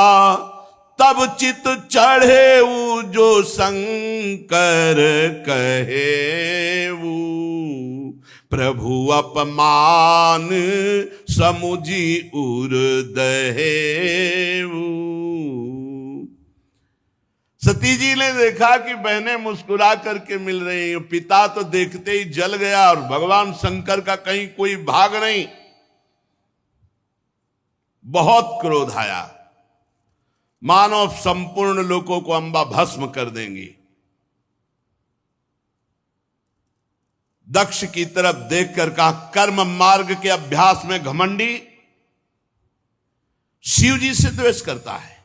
तब चित चढ़े ऊ जो शंकर कहे ऊ, प्रभु अपमान समुझी उर दहेऊ। सती जी ने देखा कि बहनें मुस्कुरा करके मिल रही हैं, पिता तो देखते ही जल गया और भगवान शंकर का कहीं कोई भाग नहीं। बहुत क्रोध आया, मानो संपूर्ण लोकों को अंबा भस्म कर देंगी। दक्ष की तरफ देखकर कहा, कर्म मार्ग के अभ्यास में घमंडी शिव जी से द्वेष करता है।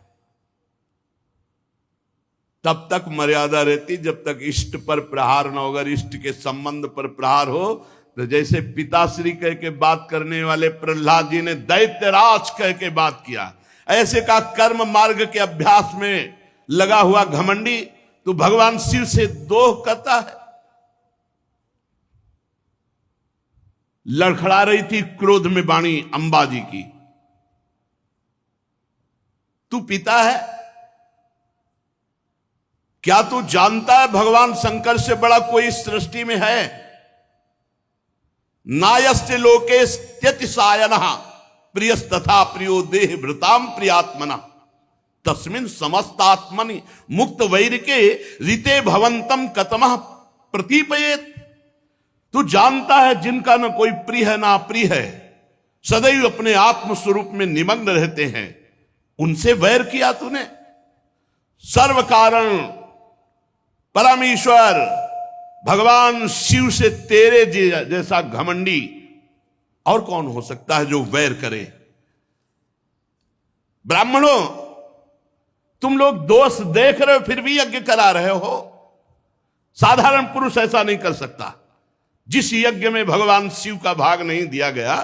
तब तक मर्यादा रहती जब तक इष्ट पर प्रहार न हो। अगर इष्ट के संबंध पर प्रहार हो तो जैसे पिताश्री कह के बात करने वाले प्रहलाद जी ने दैत्यराज कह के बात किया, ऐसे का कर्म मार्ग के अभ्यास में लगा हुआ घमंडी तो भगवान शिव से दोह करता है। लड़खड़ा रही थी क्रोध में वाणी अंबा जी की, तू पिता है, क्या तू जानता है भगवान शंकर से बड़ा कोई सृष्टि में है? नायस्य लोके त्यतिसायनः प्रियस्तथा प्रियो देह भृताम प्रियात्मना तस्मिन् समस्तात्मनि मुक्त वैरिके रीते भवंतम कतमः प्रतीपयेत। तू जानता है जिनका न कोई प्रिय है ना प्रिय है, सदैव अपने आत्म स्वरूप में निमग्न रहते हैं, उनसे वैर किया तूने। सर्व कारण परमेश्वर भगवान शिव से तेरे जैसा घमंडी और कौन हो सकता है जो वैर करे? ब्राह्मणों, तुम लोग दोष देख रहे हो फिर भी यज्ञ करा रहे हो। साधारण पुरुष ऐसा नहीं कर सकता। जिस यज्ञ में भगवान शिव का भाग नहीं दिया गया,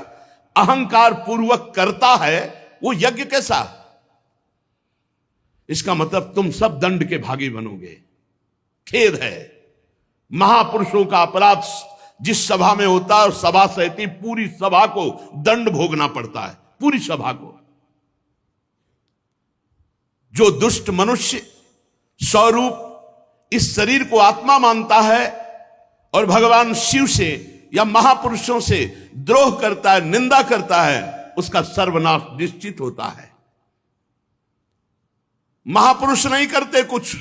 अहंकार पूर्वक करता है, वो यज्ञ कैसा? इसका मतलब तुम सब दंड के भागी बनोगे। खेद है, महापुरुषों का अपराध जिस सभा में होता है और सभा सहती पूरी सभा को दंड भोगना पड़ता है, पूरी सभा को। जो दुष्ट मनुष्य स्वरूप इस शरीर को आत्मा मानता है और भगवान शिव से या महापुरुषों से द्रोह करता है, निंदा करता है, उसका सर्वनाश निश्चित होता है। महापुरुष नहीं करते कुछ,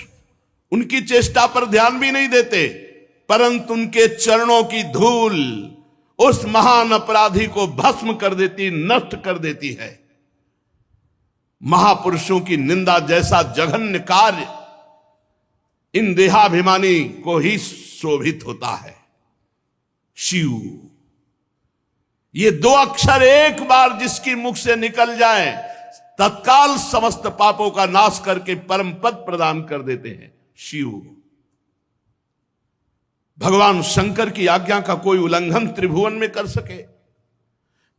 उनकी चेष्टा पर ध्यान भी नहीं देते, परंतु उनके चरणों की धूल उस महान अपराधी को भस्म कर देती, नष्ट कर देती है। महापुरुषों की निंदा जैसा जघन्य कार्य इन देहाभिमानी को ही शोभित होता है। शिव, ये दो अक्षर एक बार जिसकी मुख से निकल जाए तत्काल समस्त पापों का नाश करके परम पद प्रदान कर देते हैं। शिव, भगवान शंकर की आज्ञा का कोई उल्लंघन त्रिभुवन में कर सके?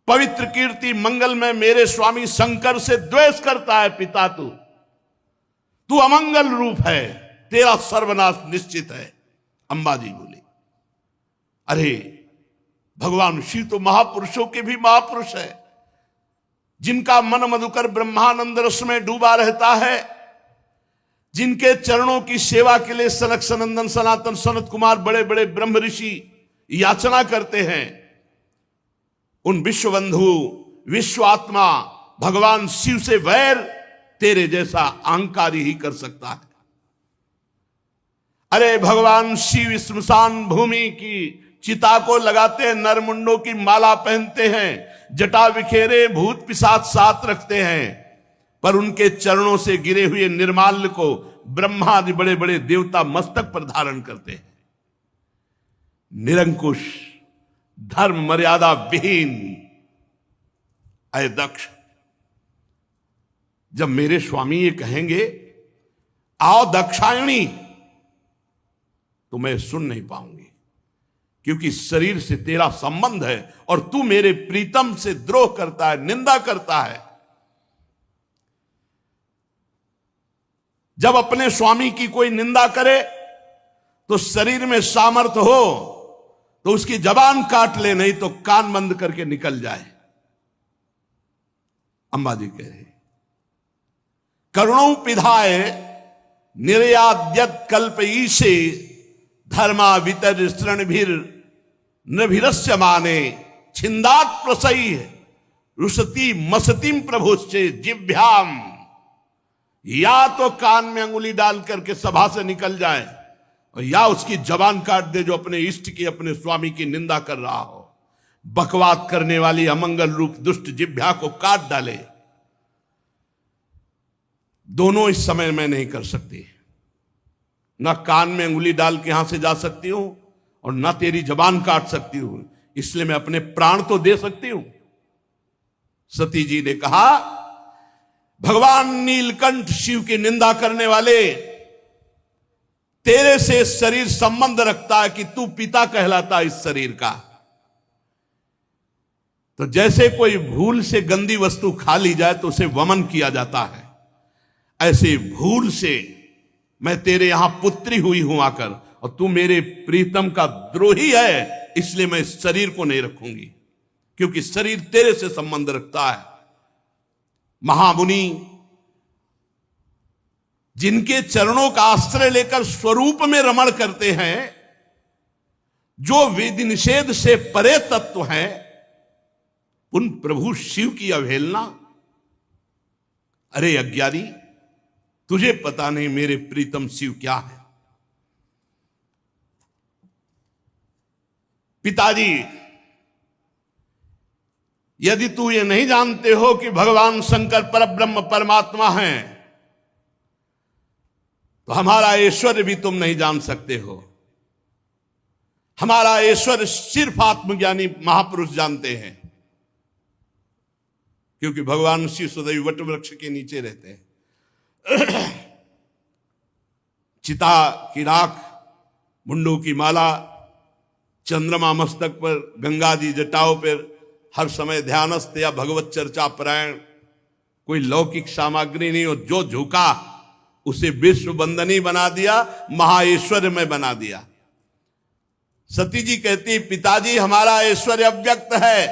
पवित्र कीर्ति मंगल में मेरे स्वामी शंकर से द्वेष करता है पिता तू अमंगल रूप है, तेरा सर्वनाश निश्चित है। अंबा जी बोली, अरे भगवान शिव तो महापुरुषों के भी महापुरुष है, जिनका मन मधुकर ब्रह्मानंद रस में डूबा रहता है, जिनके चरणों की सेवा के लिए सनक सनंदन सनातन सनत कुमार बड़े बड़े ब्रह्म ऋषि याचना करते हैं। उन विश्वबंधु विश्व आत्मा भगवान शिव से वैर तेरे जैसा अहंकारी ही कर सकता है। अरे भगवान शिव स्मशान भूमि की चिता को लगाते हैं, नरमुंडों की माला पहनते हैं, जटा बिखेरे भूत पिशाच साथ रखते हैं, पर उनके चरणों से गिरे हुए निर्माल्य को ब्रह्मा आदि बड़े बड़े देवता मस्तक पर धारण करते हैं। निरंकुश, धर्म मर्यादा विहीन, अय दक्ष, जब मेरे स्वामी ये कहेंगे आओ दक्षायणी, तो मैं सुन नहीं पाऊंगी, क्योंकि शरीर से तेरा संबंध है और तू मेरे प्रीतम से द्रोह करता है, निंदा करता है। जब अपने स्वामी की कोई निंदा करे तो शरीर में सामर्थ्य हो तो उसकी जबान काट ले, नहीं तो कान बंद करके निकल जाए। अंबा जी कह रहे, करुणौ पिधाय निर्याद्यत कल्प ईशे धर्मा वितर स्तृणभिर नभिरस्य माने छिंदात प्रसई रुसती मसतीम प्रभुश्चे जिभ्याम। या तो कान में अंगुली डाल करके सभा से निकल जाए और या उसकी जबान काट दे जो अपने इष्ट की, अपने स्वामी की निंदा कर रहा हो। बकवाद करने वाली अमंगल रूप दुष्ट जिभ्या को काट डाले। दोनों इस समय मैं नहीं कर सकती। ना कान में अंगुली डाल के यहां से जा सकती हूं और ना तेरी जबान काट सकती हूं, इसलिए मैं अपने प्राण तो दे सकती हूं। सती जी ने कहा, भगवान नीलकंठ शिव की निंदा करने वाले, तेरे से शरीर संबंध रखता है कि तू पिता कहलाता इस शरीर का। तो जैसे कोई भूल से गंदी वस्तु खा ली जाए तो उसे वमन किया जाता है, ऐसे भूल से मैं तेरे यहां पुत्री हुई हूं आकर, और तू मेरे प्रीतम का द्रोही है, इसलिए मैं इस शरीर को नहीं रखूंगी, क्योंकि शरीर तेरे से संबंध रखता है। महामुनि जिनके चरणों का आश्रय लेकर स्वरूप में रमण करते हैं, जो विधि निषेध से परे तत्व है, उन प्रभु शिव की अवहेलना। अरे अज्ञानी, तुझे पता नहीं मेरे प्रीतम शिव क्या है। पिताजी, यदि तू ये नहीं जानते हो कि भगवान शंकर परब्रह्म परमात्मा हैं, तो हमारा ऐश्वर्य भी तुम नहीं जान सकते हो। हमारा ऐश्वर्य सिर्फ आत्मज्ञानी महापुरुष जानते हैं, क्योंकि भगवान शिव सदैव वट वृक्ष के नीचे रहते हैं। चिता की राख, मुंडों की माला, चंद्रमा मस्तक पर, गंगा जी जटाओं पर, हर समय ध्यानस्थ या भगवत चर्चा परायण, कोई लौकिक सामग्री नहीं। और जो झुका उसे विश्व बंदनी बना दिया, महाऐश्वर्य में बना दिया। सती जी कहती, पिताजी हमारा ऐश्वर्य अव्यक्त है।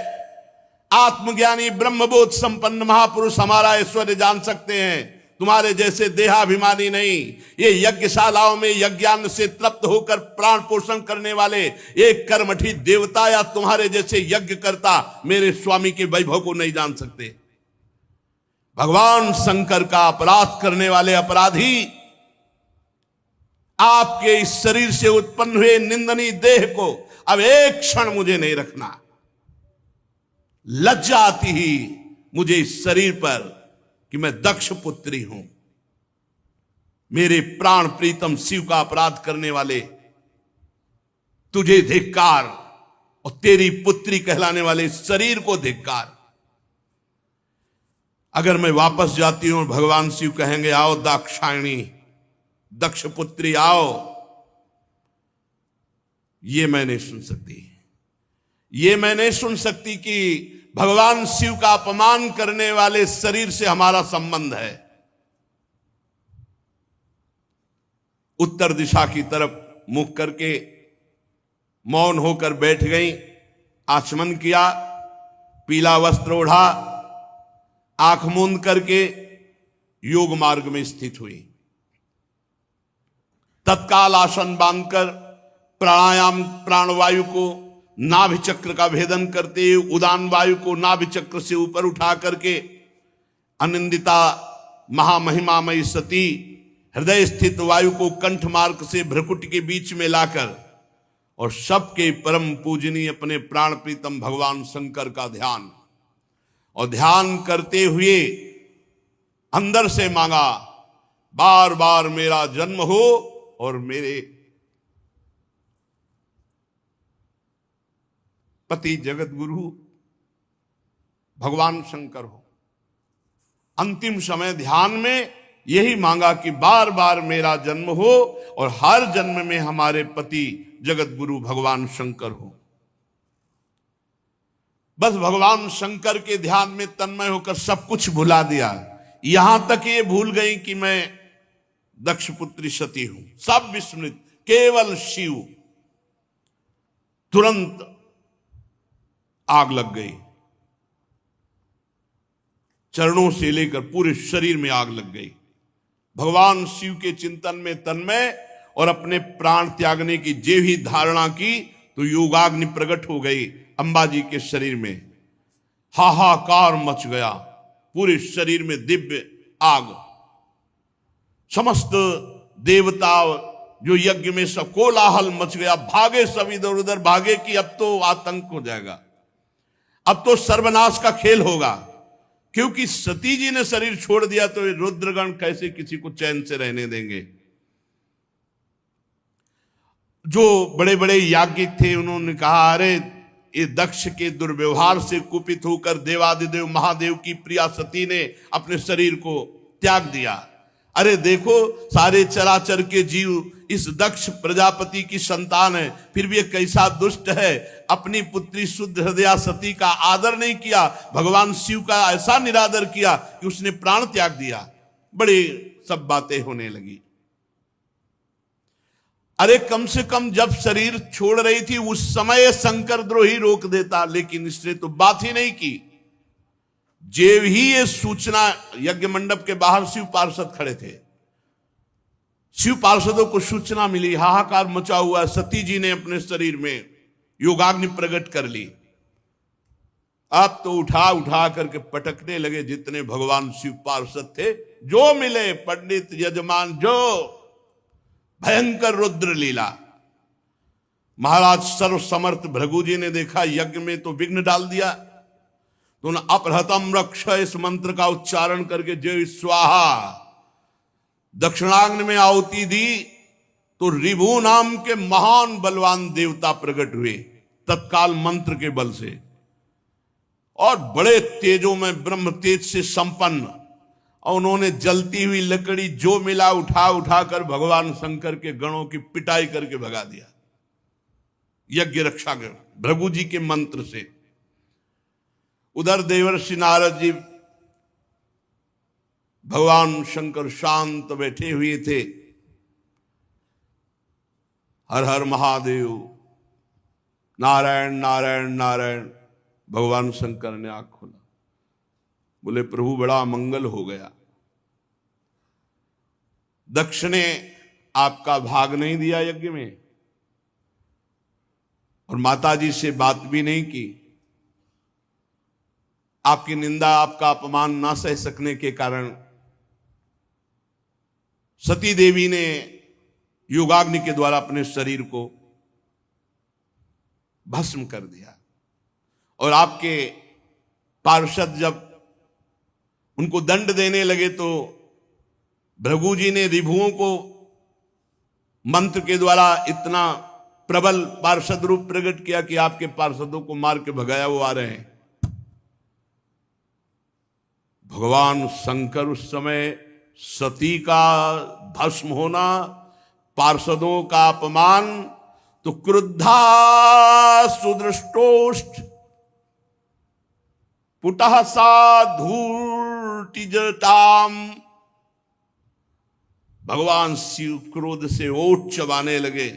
आत्मज्ञानी ब्रह्मबोध संपन्न महापुरुष हमारा ऐश्वर्य जान सकते हैं, तुम्हारे जैसे देहाभिमानी नहीं। ये यज्ञशालाओं में यज्ञान से तृप्त होकर प्राण पोषण करने वाले एक कर्मठी देवता या तुम्हारे जैसे यज्ञ करता मेरे स्वामी के वैभव को नहीं जान सकते। भगवान शंकर का अपराध करने वाले अपराधी आपके इस शरीर से उत्पन्न हुए निंदनीय देह को अब एक क्षण मुझे नहीं रखना। लज्जा आती ही मुझे इस शरीर पर कि मैं दक्ष पुत्री हूं। मेरे प्राण प्रीतम शिव का अपराध करने वाले, तुझे धिक्कार, और तेरी पुत्री कहलाने वाले शरीर को धिक्कार। अगर मैं वापस जाती हूं, भगवान शिव कहेंगे, आओ दाक्षायणी, दक्ष पुत्री आओ, ये मैं नहीं सुन सकती। ये मैं नहीं सुन सकती कि भगवान शिव का अपमान करने वाले शरीर से हमारा संबंध है। उत्तर दिशा की तरफ मुख करके मौन होकर बैठ गई, आचमन किया, पीला वस्त्र ओढ़ा, आंख मूंद करके योग मार्ग में स्थित हुई। तत्काल आसन बांधकर प्राणायाम, प्राणवायु को नाभि चक्र का भेदन करते हुए उदान वायु को नाभि चक्र से ऊपर उठा करके अनिंदिता महामहिमामयी सती हृदय स्थित वायु को कंठ मार्ग से भ्रकुट के बीच में लाकर और सबके परम पूजनीय अपने प्राण प्रीतम भगवान शंकर का ध्यान, और ध्यान करते हुए अंदर से मांगा, बार बार मेरा जन्म हो और मेरे पति जगत गुरु भगवान शंकर हो। अंतिम समय ध्यान में यही मांगा कि बार बार मेरा जन्म हो और हर जन्म में हमारे पति जगत गुरु भगवान शंकर हो। बस भगवान शंकर के ध्यान में तन्मय होकर सब कुछ भुला दिया। यहां तक ये भूल गई कि मैं दक्ष पुत्री सती हूं, सब विस्मृत, केवल शिव। तुरंत आग लग गई, चरणों से लेकर पूरे शरीर में आग लग गई। भगवान शिव के चिंतन में तन्मय और अपने प्राण त्यागने की जे भी धारणा की तो योगाग्नि प्रकट हो गई अंबाजी के शरीर में। हाहाकार मच गया, पूरे शरीर में दिव्य आग। समस्त देवता जो यज्ञ में सब कोलाहल मच गया, भागे सब इधर उधर भागे कि अब तो आतंक हो जाएगा, अब तो सर्वनाश का खेल होगा। क्योंकि सती जी ने शरीर छोड़ दिया तो रुद्रगण कैसे किसी को चैन से रहने देंगे। जो बड़े बड़े याज्ञिक थे उन्होंने कहा, अरे ये दक्ष के दुर्व्यवहार से कुपित होकर देवादिदेव महादेव की प्रिया सती ने अपने शरीर को त्याग दिया। अरे देखो, सारे चराचर के जीव इस दक्ष प्रजापति की संतान है, फिर भी एक कैसा दुष्ट है, अपनी पुत्री शुद्ध हृदया सती का आदर नहीं किया, भगवान शिव का ऐसा निरादर किया कि उसने प्राण त्याग दिया। बड़ी सब बातें होने लगी। अरे कम से कम जब शरीर छोड़ रही थी उस समय शंकर द्रोही रोक देता, लेकिन इसने तो बात ही नहीं की। जेव ही ये सूचना, यज्ञ मंडप के बाहर शिव पार्षद खड़े थे, शिव पार्षदों को सूचना मिली, हाहाकार मचा हुआ, सती जी ने अपने शरीर में योगाग्नि प्रकट कर ली। अब तो उठा उठा करके पटकने लगे जितने भगवान शिव पार्षद थे, जो मिले पंडित यजमान, जो भयंकर रुद्र लीला। महाराज सर्व समर्थ भृगु जी ने देखा यज्ञ में तो विघ्न डाल दिया, तो उन्होंने अपहृतम रक्ष इस मंत्र का उच्चारण करके जय स्वाहा दक्षिणाग्नि में आहुति दी, तो रिभु नाम के महान बलवान देवता प्रकट हुए तत्काल मंत्र के बल से, और बड़े तेजों में ब्रह्म तेज से संपन्न। और उन्होंने जलती हुई लकड़ी जो मिला उठा उठा कर भगवान शंकर के गणों की पिटाई करके भगा दिया यज्ञ रक्षा के भृगु जी के मंत्र से। उधर देवर्षि नारद जी भगवान शंकर शांत बैठे हुए थे। हर हर महादेव, नारायण नारायण नारायण। भगवान शंकर ने आंख खोला, बोले प्रभु बड़ा मंगल हो गया, दक्ष ने आपका भाग नहीं दिया यज्ञ में, और माता जी से बात भी नहीं की। आपकी निंदा, आपका अपमान ना सह सकने के कारण सती देवी ने योगाग्नि के द्वारा अपने शरीर को भस्म कर दिया। और आपके पार्षद जब उनको दंड देने लगे तो भृगु जी ने रिभुओं को मंत्र के द्वारा इतना प्रबल पार्षद रूप प्रकट किया कि आपके पार्षदों को मार के भगाया वो आ रहे हैं। भगवान शंकर उस समय सती का भस्म होना, पार्षदों का अपमान, तो क्रुद्धा सुदृष्टोष्ठ पुटः साधूर्तिजटाम। भगवान शिव क्रोध से ओठ चबाने लगे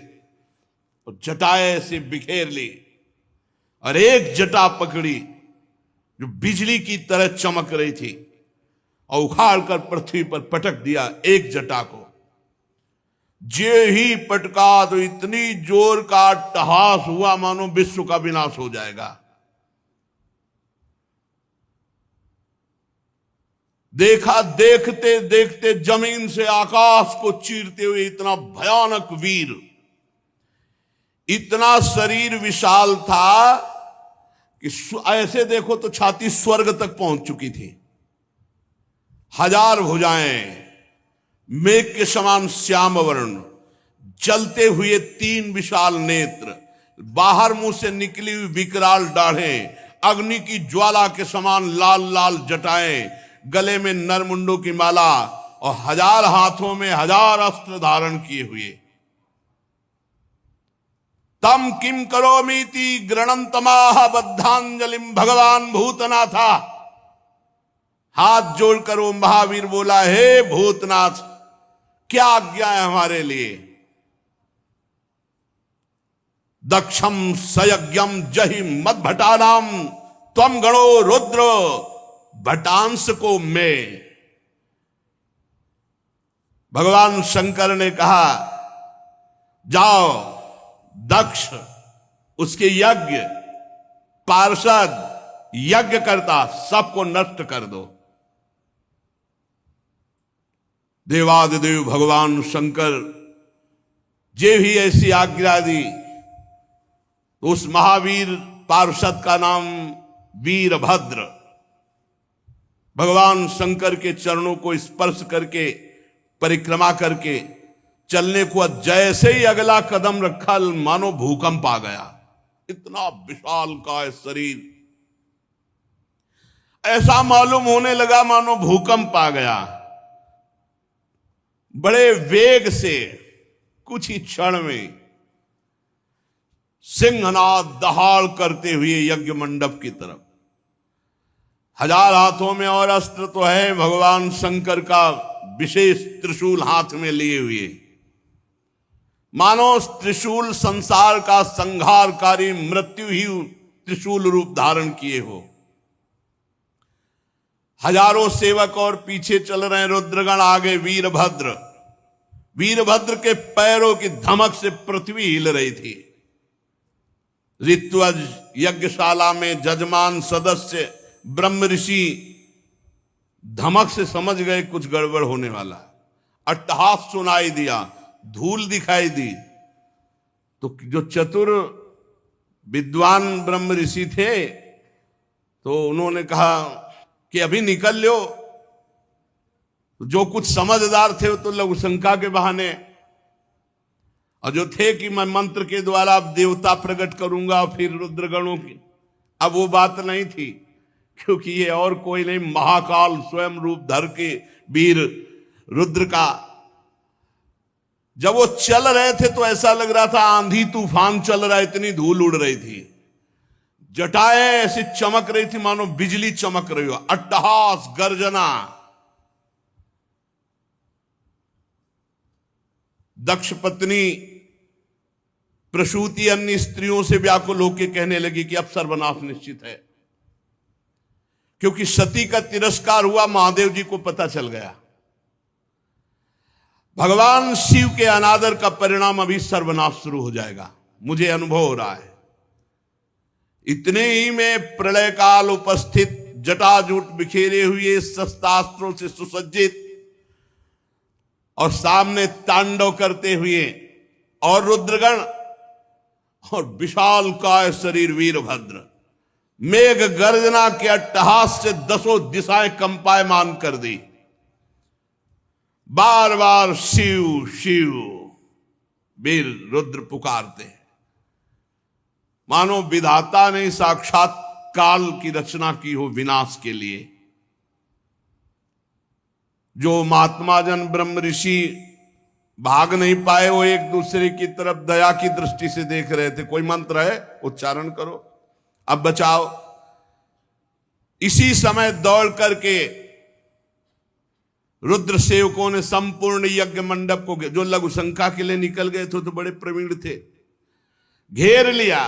और जटाएं से बिखेर ली, और एक जटा पकड़ी जो बिजली की तरह चमक रही थी और उखाड़ कर पृथ्वी पर पटक दिया एक जटा को। जे ही पटका तो इतनी जोर का अट्टहास हुआ मानो विश्व का विनाश हो जाएगा। देखा, देखते देखते जमीन से आकाश को चीरते हुए इतना भयानक वीर, इतना शरीर विशाल था कि ऐसे देखो तो छाती स्वर्ग तक पहुंच चुकी थी। 1000 भुजाएं, मेघ के समान श्याम वर्ण, जलते हुए 3 विशाल नेत्र, बाहर मुंह से निकली हुई विकराल दाढ़ें, अग्नि की ज्वाला के समान लाल लाल जटाएं, गले में नरमुंडों की माला, और 1000 हाथों में 1000 अस्त्र धारण किए हुए। तम किम करोमीति गृणंतमाह बद्धांजलिम। भगवान भूतनाथा, हाथ जोड़कर वो महावीर बोला, हे भूतनाथ, क्या आज्ञा है हमारे लिए। दक्षम सयज्ञम जहि मद भटानाम त्वम गणो रुद्र। भटांश को मैं, भगवान शंकर ने कहा, जाओ दक्ष, उसके यज्ञ, पार्षद, यज्ञ करता सबको नष्ट कर दो। देवादिदेव भगवान शंकर जे भी ऐसी आज्ञा दी, उस महावीर पार्षद का नाम वीरभद्र, भगवान शंकर के चरणों को स्पर्श करके परिक्रमा करके चलने को जैसे ही अगला कदम रखा मानो भूकंप आ गया। इतना विशाल का शरीर, ऐसा मालूम होने लगा मानो भूकंप आ गया। बड़े वेग से कुछ ही क्षण में सिंहनाद दहाड़ करते हुए यज्ञ मंडप की तरफ, 1000 हाथों में और अस्त्र तो है, भगवान शंकर का विशेष त्रिशूल हाथ में लिए हुए, मानो त्रिशूल संसार का संहारकारी मृत्यु ही त्रिशूल रूप धारण किए हो। हजारों सेवक और पीछे चल रहे रुद्रगण, आगे वीरभद्र। वीरभद्र के पैरों की धमक से पृथ्वी हिल रही थी। ऋत्वज यज्ञशाला में जजमान सदस्य ब्रह्म ऋषि धमक से समझ गए कुछ गड़बड़ होने वाला। अट्टहास सुनाई दिया, धूल दिखाई दी, तो जो चतुर विद्वान ब्रह्म ऋषि थे तो उन्होंने कहा कि अभी निकल लो। जो कुछ समझदार थे तो लघु शंका के बहाने, और जो थे कि मैं मंत्र के द्वारा अब देवता प्रकट करूंगा फिर रुद्रगणों की, अब वो बात नहीं थी, क्योंकि ये और कोई नहीं, महाकाल स्वयं रूप धर के वीर रुद्र का। जब वो चल रहे थे तो ऐसा लग रहा था आंधी तूफान चल रहा है, इतनी धूल उड़ रही थी, जटाएं ऐसी चमक रही थी मानो बिजली चमक रही हो, अट्टहास गर्जना। दक्ष पत्नी प्रसूति अन्य स्त्रियों से व्याकुल होकर कहने लगी कि अब सर्वनाश निश्चित है, क्योंकि सती का तिरस्कार हुआ, महादेव जी को पता चल गया। भगवान शिव के अनादर का परिणाम अभी सर्वनाश शुरू हो जाएगा, मुझे अनुभव हो रहा है। इतने ही में प्रलय काल उपस्थित, जटाजूट बिखेरे हुए, शस्त्रास्त्रों से सुसज्जित और सामने तांडव करते हुए और रुद्रगण और विशाल काय शरीर वीरभद्र, मेघ गर्जना के अट्टहास से 10 दिशाएं कंपायमान कर दी। बार बार शिव शिव वीर रुद्र पुकारते, मानो विधाता ने साक्षात काल की रचना की हो विनाश के लिए। जो महात्मा जन ब्रह्म ऋषि भाग नहीं पाए, वो एक दूसरे की तरफ दया की दृष्टि से देख रहे थे। कोई मंत्र है, उच्चारण करो, अब बचाओ। इसी समय दौड़ करके रुद्र सेवकों ने संपूर्ण यज्ञ मंडप को, जो लघु शंका के लिए निकल गए थे तो बड़े प्रवीण थे, घेर लिया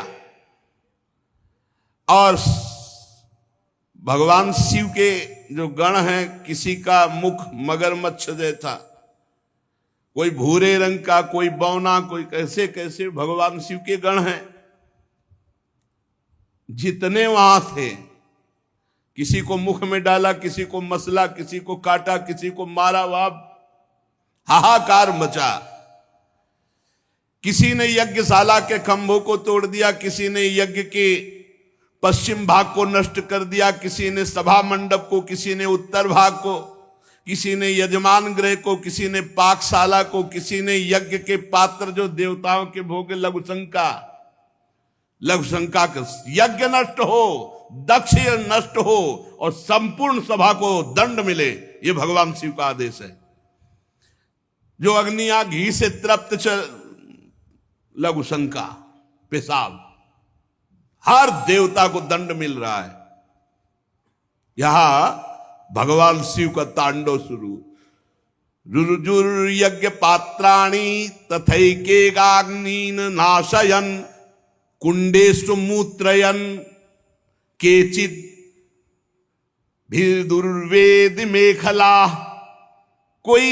और भगवान शिव के जो गण हैं, किसी का मुख मगरमच्छ जैसा, कोई भूरे रंग का, कोई बौना, कोई कैसे कैसे भगवान शिव के गण हैं। जितने वहां थे, किसी को मुख में डाला, किसी को मसला, किसी को काटा, किसी को मारा, वहां हाहाकार मचा। किसी ने यज्ञशाला के खंभों को तोड़ दिया, किसी ने यज्ञ के पश्चिम भाग को नष्ट कर दिया, किसी ने सभा मंडप को, किसी ने उत्तर भाग को, किसी ने यजमान गृह को, किसी ने पाकशाला को, किसी ने यज्ञ के पात्र जो देवताओं के भोग, लघुशंका का यज्ञ नष्ट हो, दक्ष नष्ट हो और संपूर्ण सभा को दंड मिले, ये भगवान शिव का आदेश है। जो अग्नियां घी से तृप्त लघुशंका, पेशाब, हर देवता को दंड मिल रहा है। यहां भगवान शिव का तांडव शुरू। रुजुर यज्ञ पात्राणि तथैकेगाग्नीन नाशयन कुंडेषु मूत्रयन केचिद भिर्दुर्वेद मेखला। कोई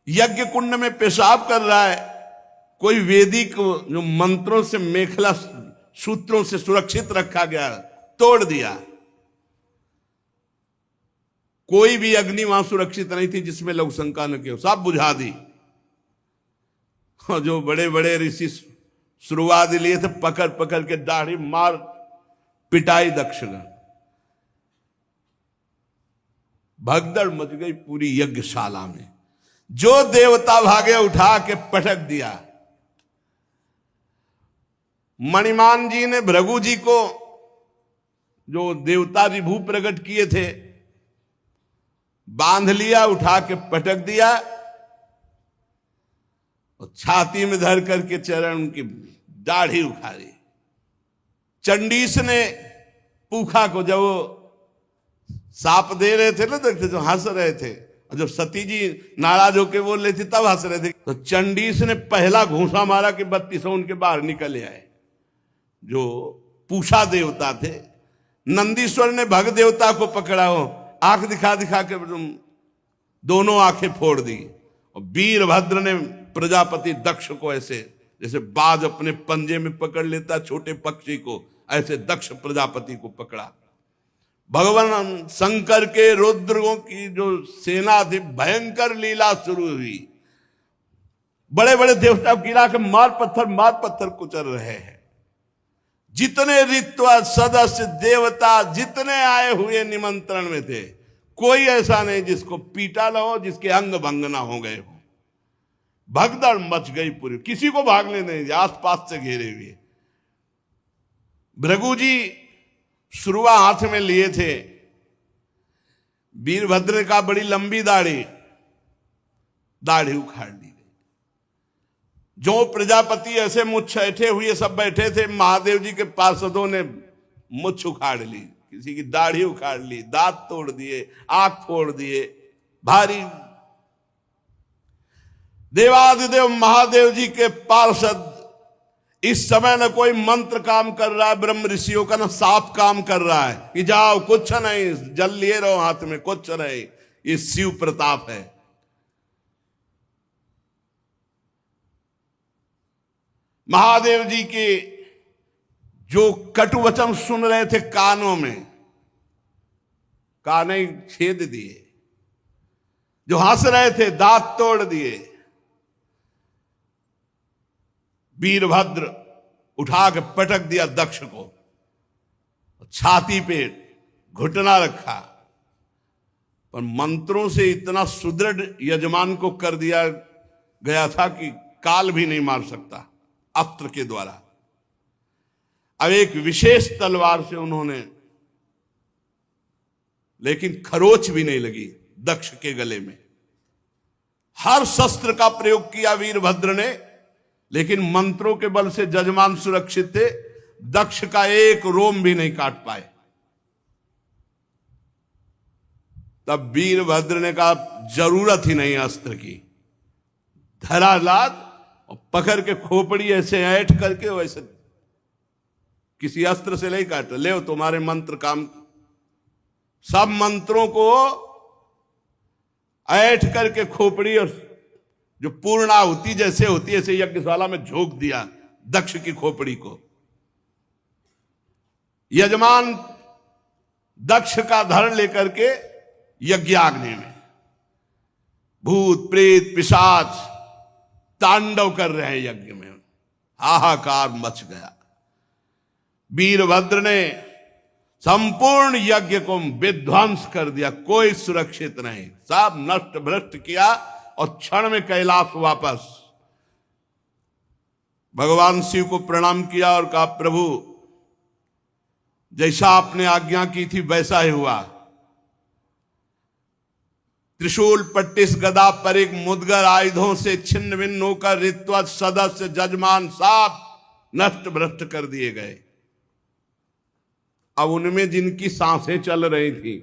यज्ञ कुंड में पेशाब कर रहा है, कोई वैदिक जो मंत्रों से मेखला सूत्रों से सुरक्षित रखा गया तोड़ दिया। कोई भी अग्नि वहां सुरक्षित नहीं थी जिसमें लघु शंका न की, सब बुझा दी। और जो बड़े बड़े ऋषि शुरुआत लिए थे, पकड़ पकड़ के दाढ़ी मार पिटाई दक्षगण। भगदड़ मच गई पूरी यज्ञशाला में। जो देवता भागे उठा के पटक दिया। मणिमान जी ने भृगु जी को, जो देवता विभू प्रकट किए थे, बांध लिया, उठा के पटक दिया और छाती में धर करके चरण उनकी दाढ़ी उखाड़ी। चंडीस ने पूखा को जब वो साप दे रहे थे ना, देखते जो हंस रहे थे, और जब सती जी नाराज होके बोल रही थी तब हंस रहे थे, तो चंडीस ने पहला घूंसा मारा कि 32 उनके बाहर निकल आए। जो पूषा देवता थे, नंदीश्वर ने भग देवता को पकड़ा हो, आंख दिखा दिखा के दोनों आंखें फोड़ दी। और वीरभद्र ने प्रजापति दक्ष को ऐसे जैसे बाज अपने पंजे में पकड़ लेता छोटे पक्षी को, ऐसे दक्ष प्रजापति को पकड़ा। भगवान शंकर के रुद्रों की जो सेना थी, भयंकर लीला शुरू हुई। बड़े बड़े देवता गिरा के मार पत्थर कुचल रहे हैं। जितने ऋत्वा सदस्य देवता जितने आए हुए निमंत्रण में थे, कोई ऐसा नहीं जिसको पीटा न हो, जिसके अंग भंग ना हो गए हो। भगदड़ मच गई पूरी, किसी को भागने नहीं दिया, आसपास से घेरे हुए। भृगु जी शुरुआ हाथ में लिए थे। वीरभद्र का बड़ी लंबी दाढ़ी उखाड़ ली गई। जो प्रजापति ऐसे मुछ ऐठे हुए सब बैठे थे, महादेव जी के पार्षदों ने मुछ उखाड़ ली, किसी की दाढ़ी उखाड़ ली, दांत तोड़ दिए, आंख फोड़ दिए। भारी देवादिदेव महादेव जी के पार्षद, इस समय न कोई मंत्र काम कर रहा है ब्रह्म ऋषियों का, न साप काम कर रहा है कि जाओ कुछ नहीं, जल लिए रहो हाथ में, कुछ नहीं। ये शिव प्रताप है। महादेव जी के जो कटु वचन सुन रहे थे कानों में, काने छेद दिए। जो हंस रहे थे दांत तोड़ दिए। वीरभद्र उठा के पटक दिया दक्ष को, छाती पे घुटना रखा। पर मंत्रों से इतना सुदृढ़ यजमान को कर दिया गया था कि काल भी नहीं मार सकता अस्त्र के द्वारा। अब एक विशेष तलवार से उन्होंने, लेकिन खरोच भी नहीं लगी दक्ष के गले में। हर शस्त्र का प्रयोग किया वीरभद्र ने, लेकिन मंत्रों के बल से जजमान सुरक्षित थे। दक्ष का एक रोम भी नहीं काट पाए। तब वीरभद्र ने कहा जरूरत ही नहीं अस्त्र की। धरालाद और पकड़ के खोपड़ी ऐसे ऐठ करके, वैसे किसी अस्त्र से नहीं काटा। ले तुम्हारे मंत्र काम। सब मंत्रों को ऐठ करके खोपड़ी और जो पूर्णाहुति जैसे होती है ऐसे यज्ञशाला में झोंक दिया दक्ष की खोपड़ी को। यजमान दक्ष का धड़ लेकर के यज्ञाग्नि में भूत प्रेत पिशाच तांडव कर रहे हैं यज्ञ में। हाहाकार मच गया। वीरभद्र ने संपूर्ण यज्ञ को विध्वंस कर दिया। कोई सुरक्षित नहीं, सब नष्ट भ्रष्ट किया और क्षण में कैलाश वापस। भगवान शिव को प्रणाम किया और कहा प्रभु जैसा आपने आज्ञा की थी वैसा ही हुआ। त्रिशूल पट्टिस गदा पर एक मुदगर आयुधों से छिन्न भिन्न होकर ऋत्वज सदस्य जजमान सब नष्ट भ्रष्ट कर दिए गए। अब उनमें जिनकी सांसें चल रही थी,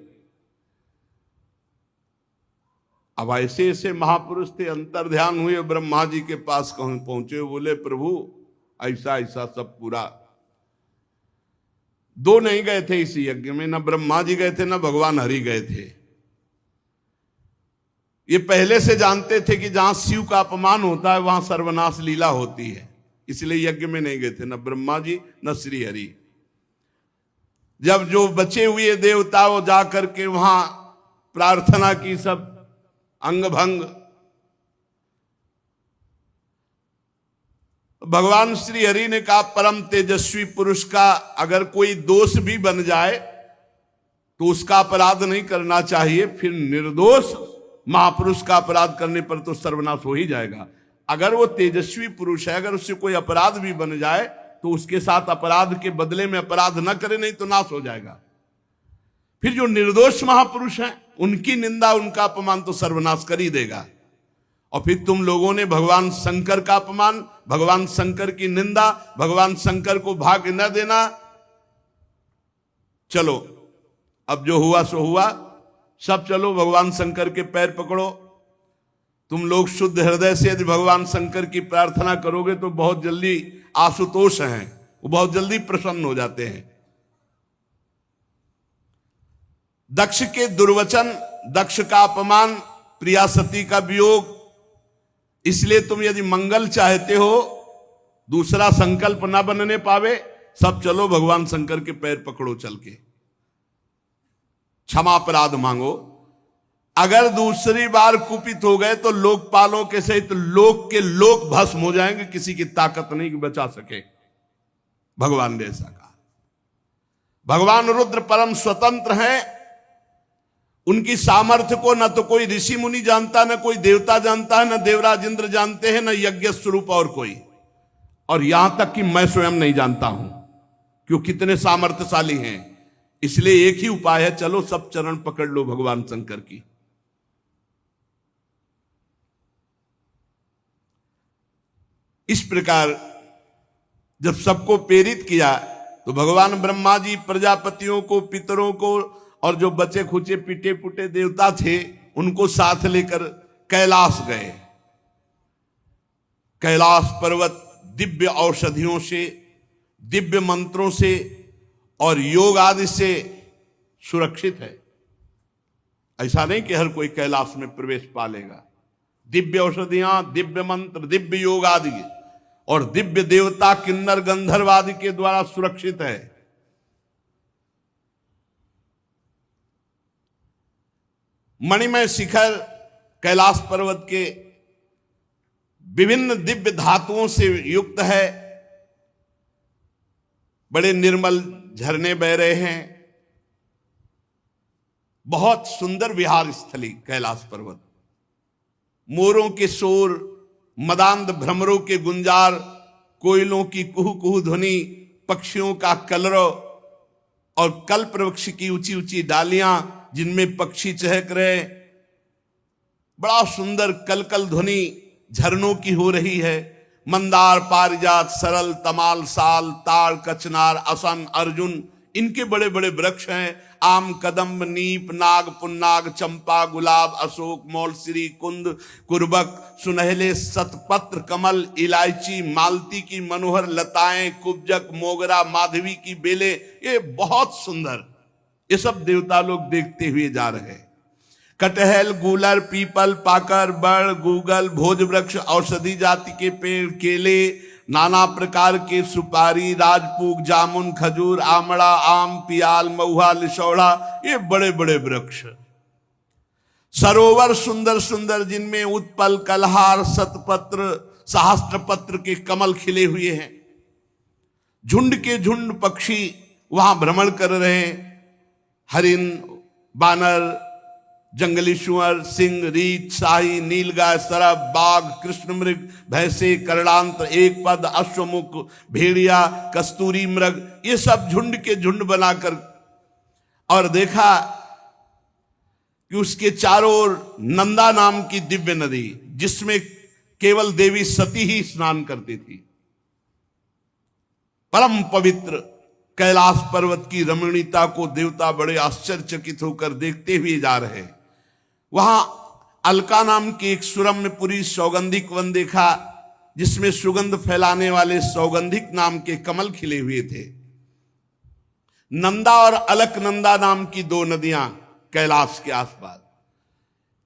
अब ऐसे ऐसे महापुरुष थे, अंतर्ध्यान हुए, ब्रह्मा जी के पास पहुंचे, बोले प्रभु ऐसा ऐसा सब पूरा। दो नहीं गए थे इस यज्ञ में, न ब्रह्मा जी गए थे न भगवान हरि गए थे। ये पहले से जानते थे कि जहां शिव का अपमान होता है वहां सर्वनाश लीला होती है, इसलिए यज्ञ में नहीं गए थे, न ब्रह्मा जी न श्री हरि। जब जो बचे हुए देवता वो जा करके वहां प्रार्थना की, सब अंग भंग। भगवान श्री हरि ने कहा परम तेजस्वी पुरुष का अगर कोई दोष भी बन जाए तो उसका अपराध नहीं करना चाहिए, फिर निर्दोष महापुरुष का अपराध करने पर तो सर्वनाश हो ही जाएगा। अगर वो तेजस्वी पुरुष है, अगर उससे कोई अपराध भी बन जाए तो उसके साथ अपराध के बदले में अपराध न करे, नहीं तो नाश हो जाएगा। फिर जो निर्दोष महापुरुष हैं उनकी निंदा, उनका अपमान तो सर्वनाश कर ही देगा। और फिर तुम लोगों ने भगवान शंकर का अपमान, भगवान शंकर की निंदा, भगवान शंकर को भाग न देना। चलो अब जो हुआ सो हुआ, सब चलो भगवान शंकर के पैर पकड़ो। तुम लोग शुद्ध हृदय से यदि भगवान शंकर की प्रार्थना करोगे तो बहुत जल्दी आशुतोष हैं, वो बहुत जल्दी प्रसन्न हो जाते हैं। दक्ष के दुर्वचन, दक्ष का अपमान, प्रिया सती का वियोग, इसलिए तुम यदि मंगल चाहते हो, दूसरा संकल्प ना बनने पावे, सब चलो भगवान शंकर के पैर पकड़ो, चल के क्षमा अपराध मांगो। अगर दूसरी बार कुपित हो गए तो लोकपालों के सहित लोक के लोक भस्म हो जाएंगे, किसी की ताकत नहीं कि बचा सके। भगवान ने ऐसा कहा। भगवान रुद्र परम स्वतंत्र हैं, उनकी सामर्थ्य को न तो कोई ऋषि मुनि जानता, न कोई देवता जानता है, न देवराज इंद्र जानते हैं, न यज्ञ स्वरूप और कोई, और यहां तक कि मैं स्वयं नहीं जानता हूं क्यों कितने सामर्थ्यशाली हैं। इसलिए एक ही उपाय है, चलो सब चरण पकड़ लो भगवान शंकर की। इस प्रकार जब सबको प्रेरित किया तो भगवान ब्रह्मा जी प्रजापतियों को, पितरों को और जो बचे खुचे पिटे पुटे देवता थे उनको साथ लेकर कैलाश गए। कैलाश पर्वत दिव्य औषधियों से, दिव्य मंत्रों से और योग आदि से सुरक्षित है। ऐसा नहीं कि हर कोई कैलाश में प्रवेश पा लेगा। दिव्य औषधियां, दिव्य मंत्र, दिव्य योग आदि और दिव्य देवता किन्नर गंधर्व आदि के द्वारा सुरक्षित है। मणिमय शिखर कैलाश पर्वत के विभिन्न दिव्य धातुओं से युक्त है। बड़े निर्मल झरने बह रहे हैं। बहुत सुंदर विहार स्थली कैलाश पर्वत। मोरों के शोर, मदांध भ्रमरों के गुंजार, कोयलों की कुहू कुहू ध्वनि, पक्षियों का कलरव और कल्प वृक्ष की ऊंची ऊंची डालियां जिनमें पक्षी चहक रहे, बड़ा सुंदर कलकल ध्वनि झरनों की हो रही है। मंदार, पारिजात, सरल, तमाल, साल, ताड़, कचनार, असन, अर्जुन, इनके बड़े बड़े वृक्ष हैं। आम, कदम्ब, नीप, नाग, पुन्नाग, चंपा, गुलाब, अशोक, मौलसिरी, कुंद, कुर्बक, सुनहले शतपत्र, कमल, इलायची, मालती की मनोहर लताएं, कुब्जक, मोगरा, माधवी की बेले, ये बहुत सुंदर, ये सब देवता लोग देखते हुए जा रहे हैं। कटहल, गूलर, पीपल, पाकर, बड़, गूगल, भोज वृक्ष, औषधि जाति के पेड़, केले, नाना प्रकार के सुपारी, राजपूग, जामुन, खजूर, आमड़ा, आम, पियाल, महुआ, लिशौड़ा, ये बड़े बड़े वृक्ष। सरोवर सुंदर सुंदर जिनमें उत्पल, कलहार, शतपत्र, सहस्त्रपत्र के कमल खिले हुए हैं। झुंड के झुंड पक्षी वहां भ्रमण कर रहे हैं। हरिन, बानर, जंगली सुअर, सिंह, रीछ, शाही, नीलगाय, सरब, बाघ, कृष्ण मृग, भैंसे, करणांत, एक पद, अश्वमुख, भेड़िया, कस्तूरी मृग, ये सब झुंड के झुंड बनाकर, और देखा कि उसके चारों ओर नंदा नाम की दिव्य नदी, जिसमें केवल देवी सती ही स्नान करती थी। परम पवित्र कैलाश पर्वत की रमणीयता को देवता बड़े आश्चर्यचकित होकर देखते हुए जा रहे। वहां अलका नाम की एक सुरम्यपुरी सौगंधिक वन देखा, जिसमें सुगंध फैलाने वाले सौगंधिक नाम के कमल खिले हुए थे। नंदा और अलकनंदा नाम की दो नदियां कैलाश के आसपास,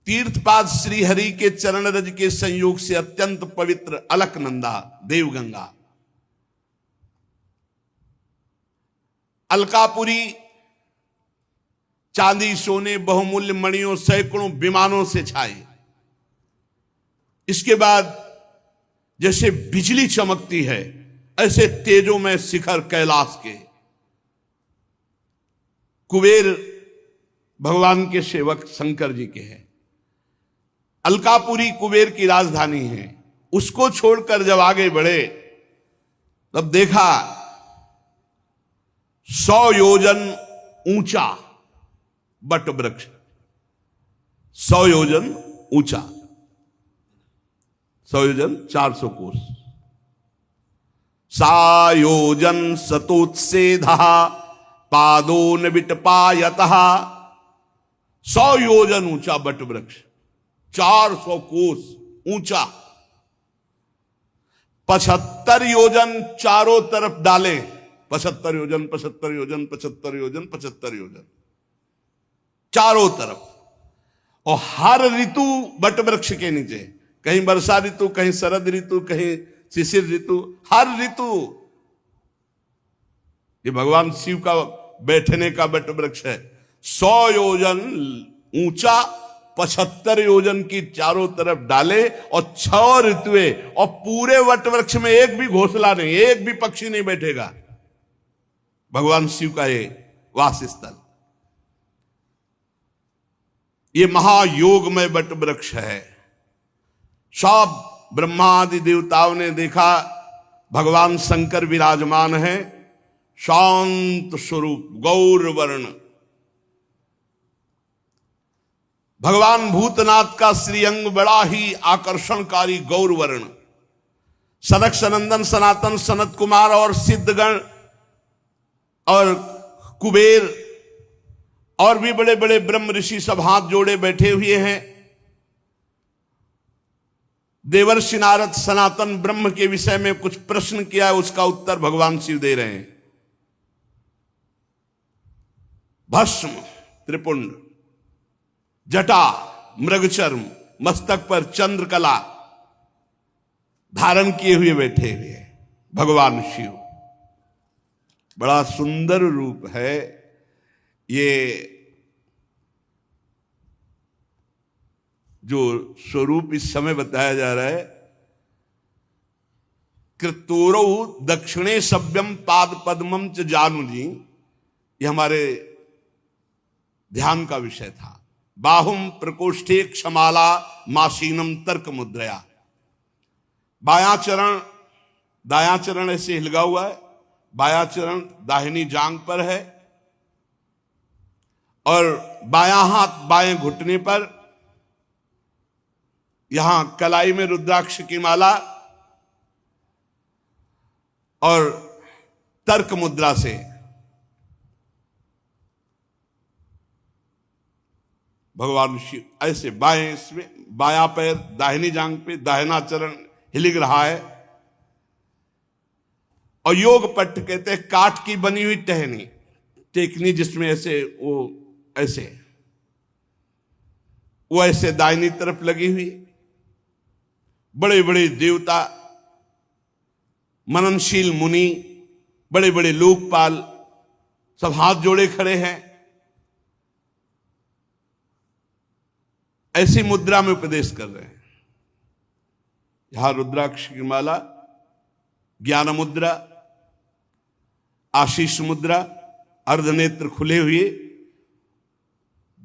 तीर्थपाद श्री हरि के चरण रज के संयोग से अत्यंत पवित्र अलकनंदा देवगंगा, अलकापुरी चांदी सोने बहुमूल्य मणियों सैकड़ों विमानों से छाई। इसके बाद जैसे बिजली चमकती है ऐसे तेजों में शिखर कैलाश के। कुबेर भगवान के सेवक शंकर जी के हैं। अलकापुरी कुबेर की राजधानी है। उसको छोड़कर जब आगे बढ़े तब देखा 100 योजन ऊंचा बट वृक्ष, 100 योजन ऊंचा, 100 योजन 400 कोस, सायोजन सतोत्सेधा पादो न विटपायतः। 100 योजन ऊंचा बट वृक्ष, 400 कोस ऊंचा, 75 योजन चारों तरफ डाले, 75 योजन 75 योजन 75 योजन 75 योजन चारों तरफ। और हर ऋतु बट वृक्ष के नीचे, कहीं वर्षा ऋतु, कहीं शरद ऋतु, कहीं शिशिर ऋतु, हर ऋतु ये भगवान शिव का बैठने का बट वृक्ष है। 100 योजन ऊंचा, 75 योजन की चारों तरफ डाले और 6 ऋतुएं, और पूरे वट वृक्ष में एक भी घोंसला नहीं, एक भी पक्षी नहीं बैठेगा। भगवान शिव का ये वास स्थल, ये महायोगमय वट वृक्ष है। सब ब्रह्मा आदि देवताओं ने देखा भगवान शंकर विराजमान है, शांत स्वरूप गौर वर्ण। भगवान भूतनाथ का श्रीअंग बड़ा ही आकर्षणकारी गौर वर्ण। सनक सनंदन सनातन सनत कुमार और सिद्धगण और कुबेर और भी बड़े बड़े ब्रह्म ऋषि सब हाथ जोड़े बैठे हुए हैं। देवर्षि नारद सनातन ब्रह्म के विषय में कुछ प्रश्न किया है, उसका उत्तर भगवान शिव दे रहे हैं। भस्म त्रिपुंड, जटा मृगचर्म, मस्तक पर चंद्रकला धारण किए हुए बैठे हुए भगवान शिव। बड़ा सुंदर रूप है ये। जो स्वरूप इस समय बताया जा रहा है, कृतोरौ दक्षिणे सभ्यम पाद पद्मम च जानुजी, ये हमारे ध्यान का विषय था। बाहुम प्रकोष्ठे क्षमाला मासीनम तर्क मुद्रया। बायां चरण दायां चरण ऐसे हिलगा हुआ है, बायां चरण दाहिनी जांग पर है और बायां हाथ बाएं घुटने पर, यहां कलाई में रुद्राक्ष की माला और तर्क मुद्रा से भगवान शिव ऐसे बाएं, इसमें बायां पैर दाहिनी जांग पे, दाहिना चरण हिलिग रहा है। और योग पट्ट कहते हैं काठ की बनी हुई टहनी, टेकनी जिसमें ऐसे वो ऐसे दाहिनी तरफ लगी हुई। बड़े बड़े देवता, मननशील मुनि, बड़े बड़े लोकपाल सब हाथ जोड़े खड़े हैं। ऐसी मुद्रा में उपदेश कर रहे हैं। यहां रुद्राक्ष की माला, ज्ञान मुद्रा, आशीष मुद्रा, अर्धनेत्र खुले हुए,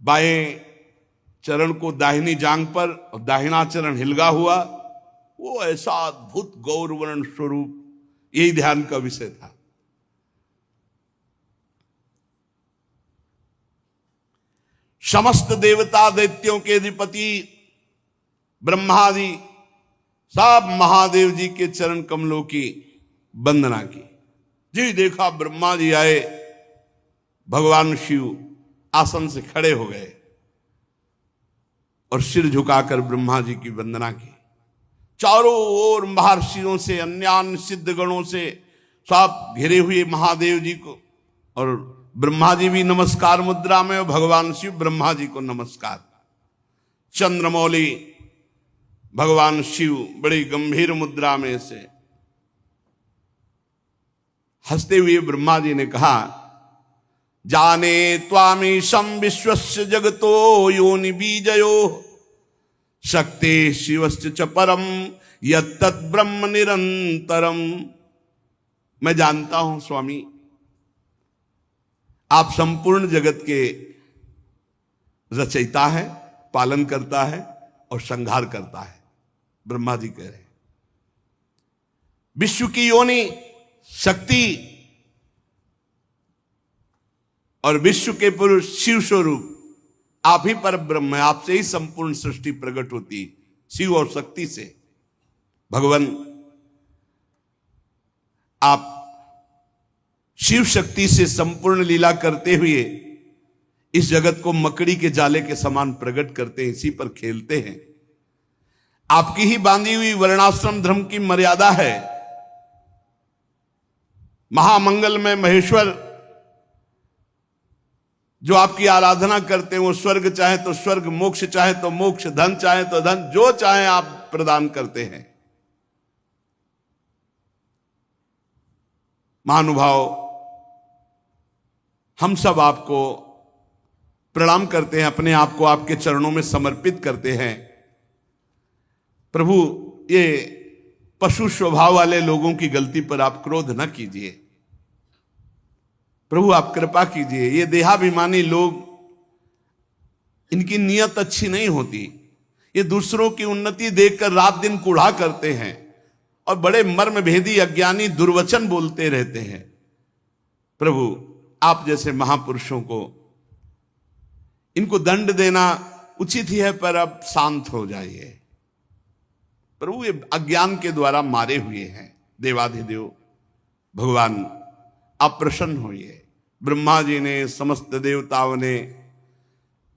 बाएं चरण को दाहिनी जांग पर और दाहिना चरण हिलगा हुआ, वो ऐसा अद्भुत गौरवर्ण स्वरूप, यही ध्यान का विषय था। समस्त देवता दैत्यों के अधिपति ब्रह्मादि सब महादेव जी के चरण कमलों की वंदना की। जी देखा ब्रह्मा जी आए, भगवान शिव आसन से खड़े हो गए और सिर झुकाकर ब्रह्मा जी की वंदना की। चारों ओर महर्षियों से, अन्य सिद्ध गणों से सब घिरे हुए महादेव जी को, और ब्रह्मा जी भी नमस्कार मुद्रा में और भगवान शिव ब्रह्मा जी को नमस्कार। चंद्रमौली भगवान शिव बड़ी गंभीर मुद्रा में से हंसते हुए ब्रह्मा जी ने कहा, जाने त्वामीशं विश्वस्य जगतो योनि बीजयो शक्ति शिवस्य च परम यत्तत् ब्रह्म निरंतरम। मैं जानता हूं स्वामी, आप संपूर्ण जगत के रचयिता है, पालन करता है और संहार करता है। ब्रह्मा जी कह रहे हैं विश्व की योनि शक्ति और विश्व के पुरुष शिव स्वरूप आप ही पर ब्रह्म है, आपसे ही संपूर्ण सृष्टि प्रकट होती है, शिव और शक्ति से। भगवान आप शिव शक्ति से संपूर्ण लीला करते हुए इस जगत को मकड़ी के जाले के समान प्रकट करते हैं, इसी पर खेलते हैं। आपकी ही बांधी हुई वर्णाश्रम धर्म की मर्यादा है। महामंगल में महेश्वर जो आपकी आराधना करते हैं वो स्वर्ग चाहे तो स्वर्ग, मोक्ष चाहे तो मोक्ष, धन चाहे तो धन, जो चाहे आप प्रदान करते हैं। महानुभाव, हम सब आपको प्रणाम करते हैं, अपने आप को आपके चरणों में समर्पित करते हैं। प्रभु, ये पशु स्वभाव वाले लोगों की गलती पर आप क्रोध न कीजिए। प्रभु आप कृपा कीजिए। ये देहाभिमानी लोग, इनकी नियत अच्छी नहीं होती। ये दूसरों की उन्नति देखकर रात दिन कूढ़ा करते हैं और बड़े मर्म भेदी अज्ञानी दुर्वचन बोलते रहते हैं। प्रभु आप जैसे महापुरुषों को इनको दंड देना उचित ही है, पर अब शांत हो जाइए। प्रभु ये अज्ञान के द्वारा मारे हुए हैं। देवाधिदेव भगवान आप प्रसन्न होइए। ब्रह्मा जी ने, समस्त देवताओं ने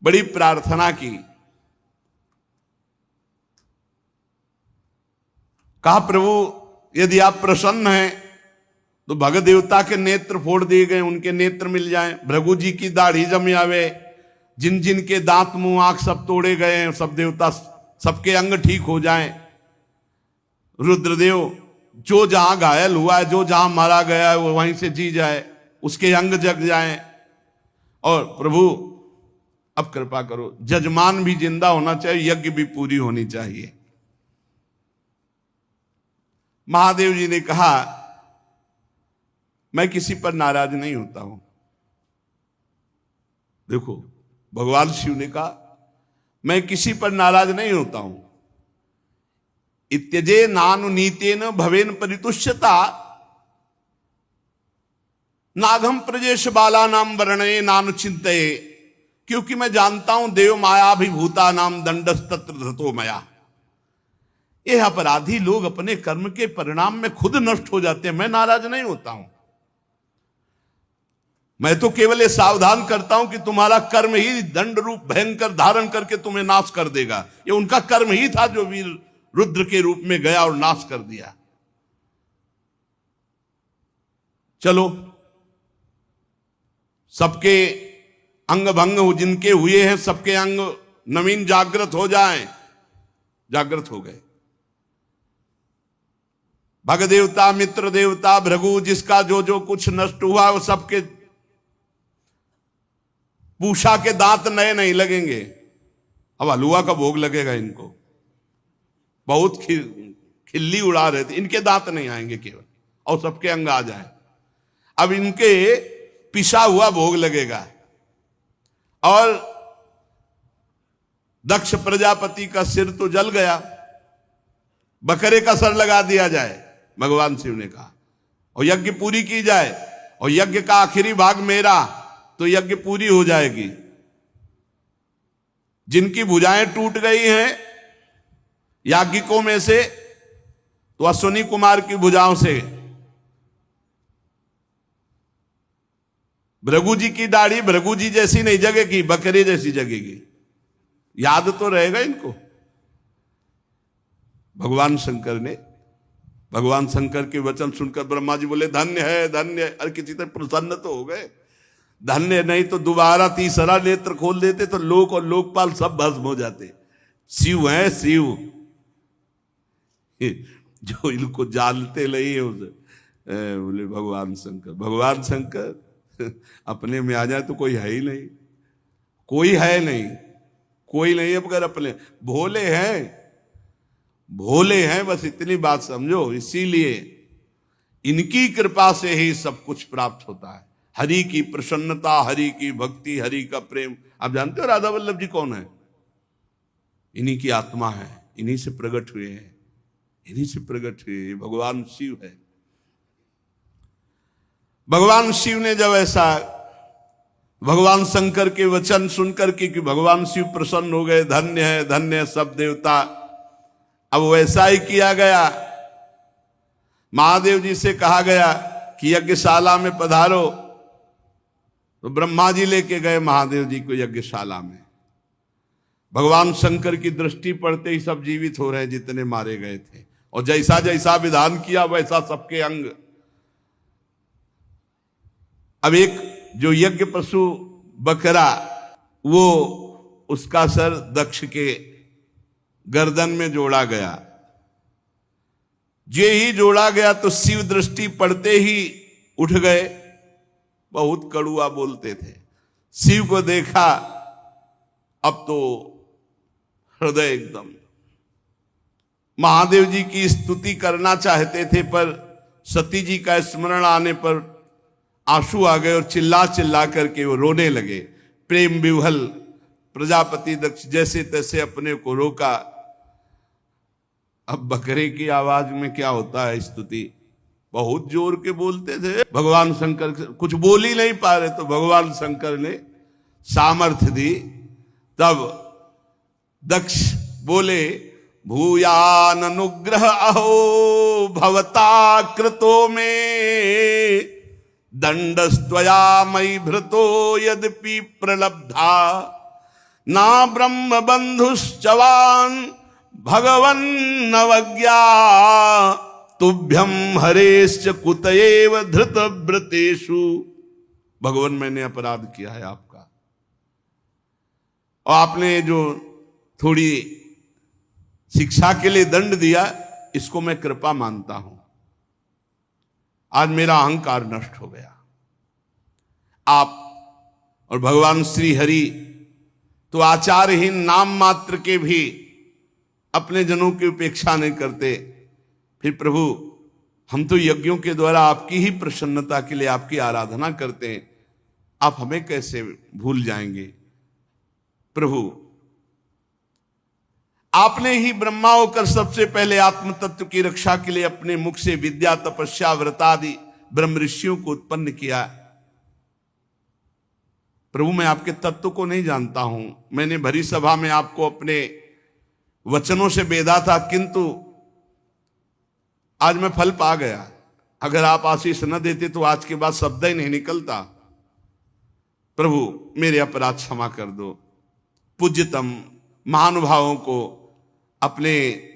बड़ी प्रार्थना की। कहा प्रभु यदि आप प्रसन्न हैं तो भग देवता के नेत्र फोड़ दिए गए, उनके नेत्र मिल जाएं। भृगु जी की दाढ़ी जम आवे, जिन जिन के दांत मुंह आंख सब तोड़े गए हैं, सब देवता सबके अंग ठीक हो जाएं। रुद्रदेव जो जहां घायल हुआ है, जो जहां मारा गया है, वो वहीं से जी जाए, उसके अंग जग जाएं। और प्रभु अब कृपा करो, जजमान भी जिंदा होना चाहिए, यज्ञ भी पूरी होनी चाहिए। महादेव जी ने कहा मैं किसी पर नाराज नहीं होता हूं। देखो भगवान शिव ने कहा मैं किसी पर नाराज नहीं होता हूं। इत्यजे नानु नीतेन भवेन परितुष्यता नागम प्रजेश बाला नाम वर्णये नानु चिंतये। क्योंकि मैं जानता हूं देव मायाभिभूता नाम दंडस्तत्र धतो मया। ये अपराधी लोग अपने कर्म के परिणाम में खुद नष्ट हो जाते हैं। मैं नाराज नहीं होता हूं। मैं तो केवल ये सावधान करता हूं कि तुम्हारा कर्म ही दंड रूप भयंकर धारण करके तुम्हें नाश कर देगा। ये उनका कर्म ही था जो वीर रुद्र के रूप में गया और नाश कर दिया। चलो सबके अंग भंग जिनके हुए हैं, सबके अंग नवीन जागृत हो जाएं। जागृत हो गए। भग देवता, मित्र देवता, भृगु, जिसका जो जो कुछ नष्ट हुआ वो सबके पूषा के दांत नए नहीं लगेंगे। अब हलुआ का भोग लगेगा इनको। बहुत खिल्ली उड़ा रहे थे, इनके दांत नहीं आएंगे केवल, और सबके अंग आ जाए। अब इनके पिसा हुआ भोग लगेगा। और दक्ष प्रजापति का सिर तो जल गया, बकरे का सर लगा दिया जाए, भगवान शिव ने कहा, और यज्ञ पूरी की जाए। और यज्ञ का आखिरी भाग मेरा, तो यज्ञ पूरी हो जाएगी। जिनकी भुजाएं टूट गई हैं याज्ञिकों में से, तो अश्विनी कुमार की भुजाओं से। भृगु जी की दाढ़ी भृगु जी जैसी नहीं जगेगी, बकरी जैसी जगेगी। याद तो रहेगा इनको। भगवान शंकर के वचन सुनकर ब्रह्मा जी बोले धन्य है, धन्य है। अरे किसी तरह प्रसन्न तो हो गए। धन्य नहीं तो दोबारा तीसरा नेत्र खोल देते तो लोक और लोकपाल सब भस्म हो जाते। शिव है शिव, जो इनको जानते नहीं है उसे बोले भगवान शंकर। भगवान शंकर अपने में आ जाए तो कोई है ही नहीं, कोई है नहीं, कोई नहीं है मगर अपने भोले हैं, भोले हैं, बस इतनी बात समझो। इसीलिए इनकी कृपा से ही सब कुछ प्राप्त होता है। हरि की प्रसन्नता, हरि की भक्ति, हरि का प्रेम। आप जानते हो राधा वल्लभ जी कौन है? इन्हीं की आत्मा है, इन्हीं से प्रकट हुए हैं, इन्हीं से प्रकट हुए। भगवान शिव है। भगवान शिव ने जब ऐसा भगवान शंकर के वचन सुनकर के कि भगवान शिव प्रसन्न हो गए, धन्य है धन्य है सब देवता, अब वैसा ही किया गया। महादेव जी से कहा गया कि यज्ञशाला में पधारो, तो ब्रह्मा जी लेके गए महादेव जी को यज्ञशाला में। भगवान शंकर की दृष्टि पड़ते ही सब जीवित हो रहे हैं जितने मारे गए थे, और जैसा जैसा विधान किया वैसा सबके अंग। अब एक जो यज्ञ पशु बकरा, वो उसका सर दक्ष के गर्दन में जोड़ा गया। जे ही जोड़ा गया तो शिव दृष्टि पड़ते ही उठ गए। बहुत कड़ुआ बोलते थे। शिव को देखा, अब तो हृदय एकदम, महादेव जी की स्तुति करना चाहते थे, पर सती जी का स्मरण आने पर आंसू आ गए और चिल्ला चिल्ला करके वो रोने लगे। प्रेम विह्वल प्रजापति दक्ष जैसे तैसे अपने को रोका। अब बकरे की आवाज में क्या होता है स्तुति, बहुत जोर के बोलते थे। भगवान शंकर कुछ बोल ही नहीं पा रहे, तो भगवान शंकर ने सामर्थ्य दी। तब दक्ष बोले, भूयान अनुग्रह अहो भवता कृतो में, दंडस्त्वया मयि भृतो यद्यपि प्रलब्धा, ना ब्रह्म बंधुश्चवान भगवन् नवज्ञा, तुभ्यम हरेश्च कुतएव धृत व्रतेषु। भगवान मैंने अपराध किया है आपका, और आपने जो थोड़ी शिक्षा के लिए दंड दिया, इसको मैं कृपा मानता हूं। आज मेरा अहंकार नष्ट हो गया। आप और भगवान श्री हरि तो आचारहीन नाम मात्र के भी अपने जनों की उपेक्षा नहीं करते। फिर प्रभु, हम तो यज्ञों के द्वारा आपकी ही प्रसन्नता के लिए आपकी आराधना करते हैं, आप हमें कैसे भूल जाएंगे? प्रभु, आपने ही ब्रह्मा होकर सबसे पहले आत्म तत्व की रक्षा के लिए अपने मुख से विद्या, तपस्या, व्रतादि ब्रह्म ऋषियों को उत्पन्न किया। प्रभु, मैं आपके तत्व को नहीं जानता हूं। मैंने भरी सभा में आपको अपने वचनों से बेधा था, किंतु आज मैं फल पा गया। अगर आप आशीष न देते तो आज के बाद शब्द ही नहीं निकलता। प्रभु, मेरे अपराध क्षमा कर दो। पूज्यतम महानुभावों को अपने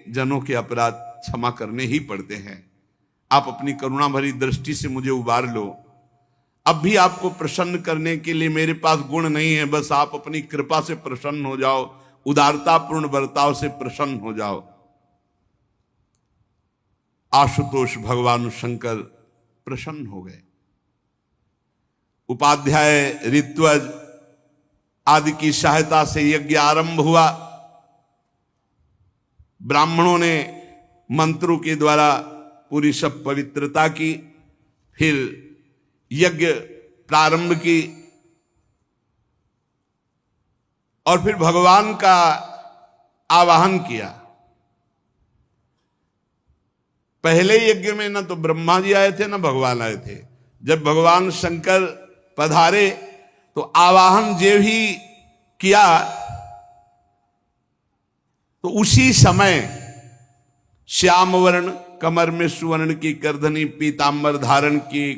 जनों के अपराध क्षमा करने ही पड़ते हैं। आप अपनी करुणा भरी दृष्टि से मुझे उबार लो। अब भी आपको प्रसन्न करने के लिए मेरे पास गुण नहीं है, बस आप अपनी कृपा से प्रसन्न हो जाओ, उदारतापूर्ण बर्ताव से प्रसन्न हो जाओ। आशुतोष भगवान शंकर प्रसन्न हो गए। उपाध्याय, ऋत्वज आदि की सहायता से यज्ञ आरंभ हुआ। ब्राह्मणों ने मंत्रों के द्वारा पूरी सब पवित्रता की, फिर यज्ञ प्रारंभ की, और फिर भगवान का आवाहन किया। पहले यज्ञ में न तो ब्रह्मा जी आए थे न भगवान आए थे। जब भगवान शंकर पधारे तो आवाहन जो ही किया, तो उसी समय श्याम वर्ण, कमर में सुवर्ण की करधनी, पीतांबर धारण की,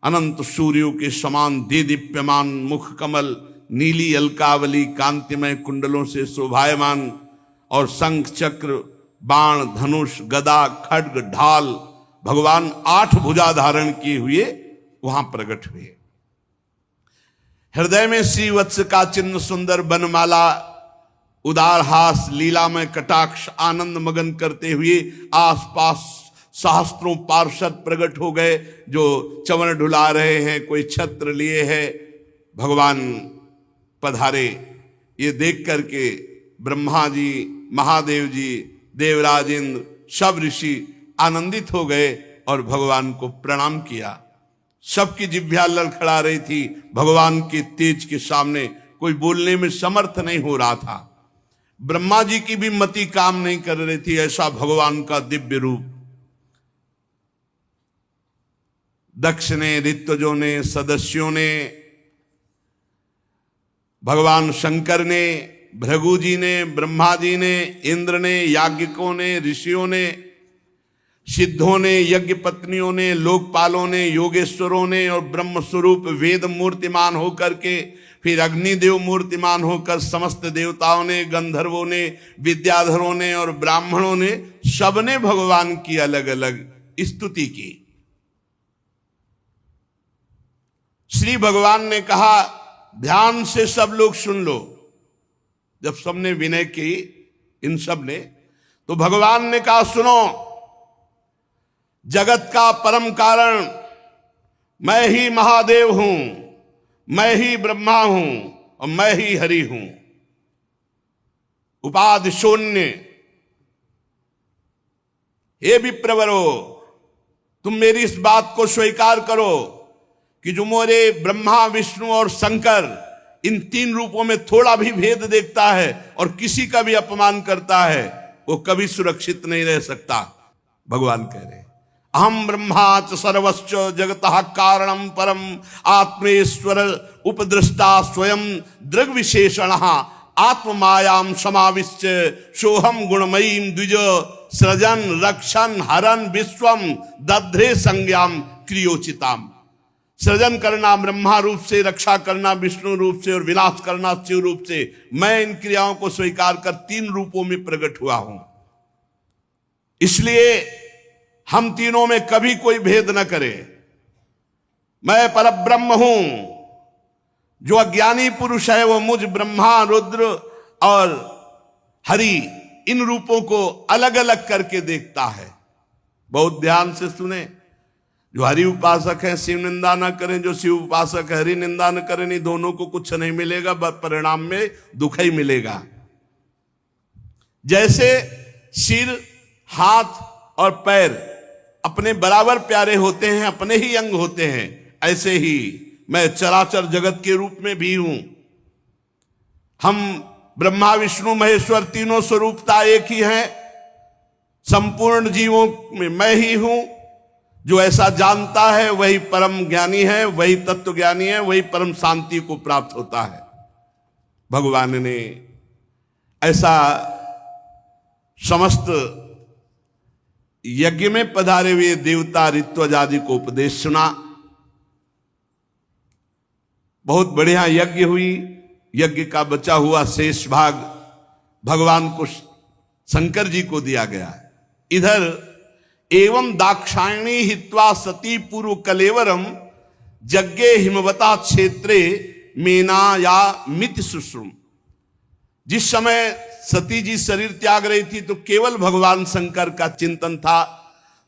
अनंत सूर्यों के समान दीदीप्यमान मुख कमल, नीली अलकावली कांतिमय कुंडलों से शोभायमान, और शंख चक्र बाण धनुष गदा खड्ग ढाल भगवान 8 भुजा धारण किए हुए वहां प्रकट हुए। हृदय में श्रीवत्स का चिन्ह सुंदर बनमाला, उदार हास लीला में कटाक्ष आनंद मगन करते हुए आसपास सहस्त्रों पार्षद प्रकट हो गए, जो चंवर ढुला रहे हैं, कोई छत्र लिए है, भगवान पधारे। ये देख करके ब्रह्मा जी, महादेव जी, देवराज इंद्र, सब ऋषि आनंदित हो गए और भगवान को प्रणाम किया। सबकी जिह्वा लड़खड़ा रही थी, भगवान के तेज के सामने कोई बोलने में समर्थ नहीं हो रहा था। ब्रह्मा जी की भी मति काम नहीं कर रही थी, ऐसा भगवान का दिव्य रूप। दक्ष ने, ऋत्विजों ने, सदस्यों ने, भगवान शंकर ने, भृगु जी ने, ब्रह्मा जी ने, इंद्र ने, याज्ञिकों ने, ऋषियों ने, सिद्धों ने, यज्ञ पत्नियों ने, लोकपालों ने, योगेश्वरों ने और ब्रह्म स्वरूप वेद मूर्तिमान होकर के, फिर अग्निदेव मूर्तिमान होकर समस्त देवताओं ने, गंधर्वों ने, विद्याधरों ने और ब्राह्मणों ने, सबने भगवान की अलग अलग स्तुति की। श्री भगवान ने कहा, ध्यान से सब लोग सुन लो। जब सबने विनय की, इन सब ने, तो भगवान ने कहा, सुनो, जगत का परम कारण मैं ही महादेव हूं, मैं ही ब्रह्मा हूं और मैं ही हरि हूं। उपाधि शून्य। हे विप्रवरो, तुम मेरी इस बात को स्वीकार करो कि जो मोरे ब्रह्मा, विष्णु और शंकर इन तीन रूपों में थोड़ा भी भेद देखता है और किसी का भी अपमान करता है, वो कभी सुरक्षित नहीं रह सकता। भगवान कह रहे, अहम ब्रह्मा च सर्वश्च जगतः कारणम परम आत्मेश्वर उपदृष्टा स्वयं दृग विशेषण आत्ममायाम समाविश्य सोहम गुणमयीम द्विज सृजन रक्षण हरन विश्वम दध्रे संज्ञाम क्रियोचिताम। सृजन करना ब्रह्मा रूप से, रक्षा करना विष्णु रूप से और विनाश करना शिव रूप से, मैं इन क्रियाओं को स्वीकार कर तीन रूपों में प्रकट हुआ हूं। इसलिए हम तीनों में कभी कोई भेद न करे। मैं परब्रह्म हूं। जो अज्ञानी पुरुष है वो मुझ ब्रह्मा, रुद्र और हरि इन रूपों को अलग अलग करके देखता है। बहुत ध्यान से सुने। जो हरि उपासक है शिव निंदा न करें, जो शिव उपासक है हरि निंदा न करें, नहीं दोनों को कुछ नहीं मिलेगा, बस परिणाम में दुख ही मिलेगा। जैसे सिर, हाथ और पैर अपने बराबर प्यारे होते हैं, अपने ही अंग होते हैं, ऐसे ही मैं चराचर जगत के रूप में भी हूं। हम ब्रह्मा, विष्णु, महेश्वर तीनों स्वरूपता एक ही है। संपूर्ण जीवों में मैं ही हूं। जो ऐसा जानता है वही परम ज्ञानी है, वही तत्व ज्ञानी है, वही परम शांति को प्राप्त होता है। भगवान ने ऐसा समस्त यज्ञ में पधारे हुए देवता ऋत्विज आदि को उपदेश सुना। बहुत बढ़िया यज्ञ हुई। यज्ञ का बचा हुआ शेष भाग भगवान को, शंकर जी को दिया गया। इधर एवं दाक्षायणी हित्वा सती पूर्व कलेवरम यज्ञे हिमवता क्षेत्रे मेना या मित सुश्रुम। जिस समय सती जी शरीर त्याग रही थी तो केवल भगवान शंकर का चिंतन था,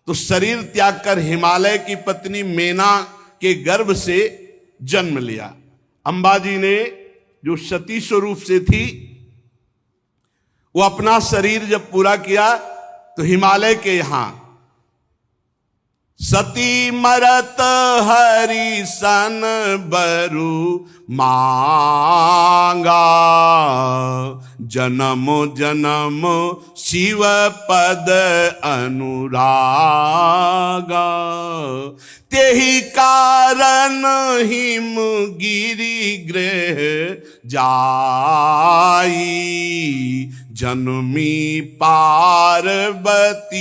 तो शरीर त्याग कर हिमालय की पत्नी मेना के गर्भ से जन्म लिया। अंबाजी ने जो सती स्वरूप से थी, वो अपना शरीर जब पूरा किया तो हिमालय के यहां सती मरत हरि सन बरु मांगा, जन्म जन्म शिव पद अनुरागा। तेहि कारण हिम गिरि गृह जाई, जन्मी पार्वती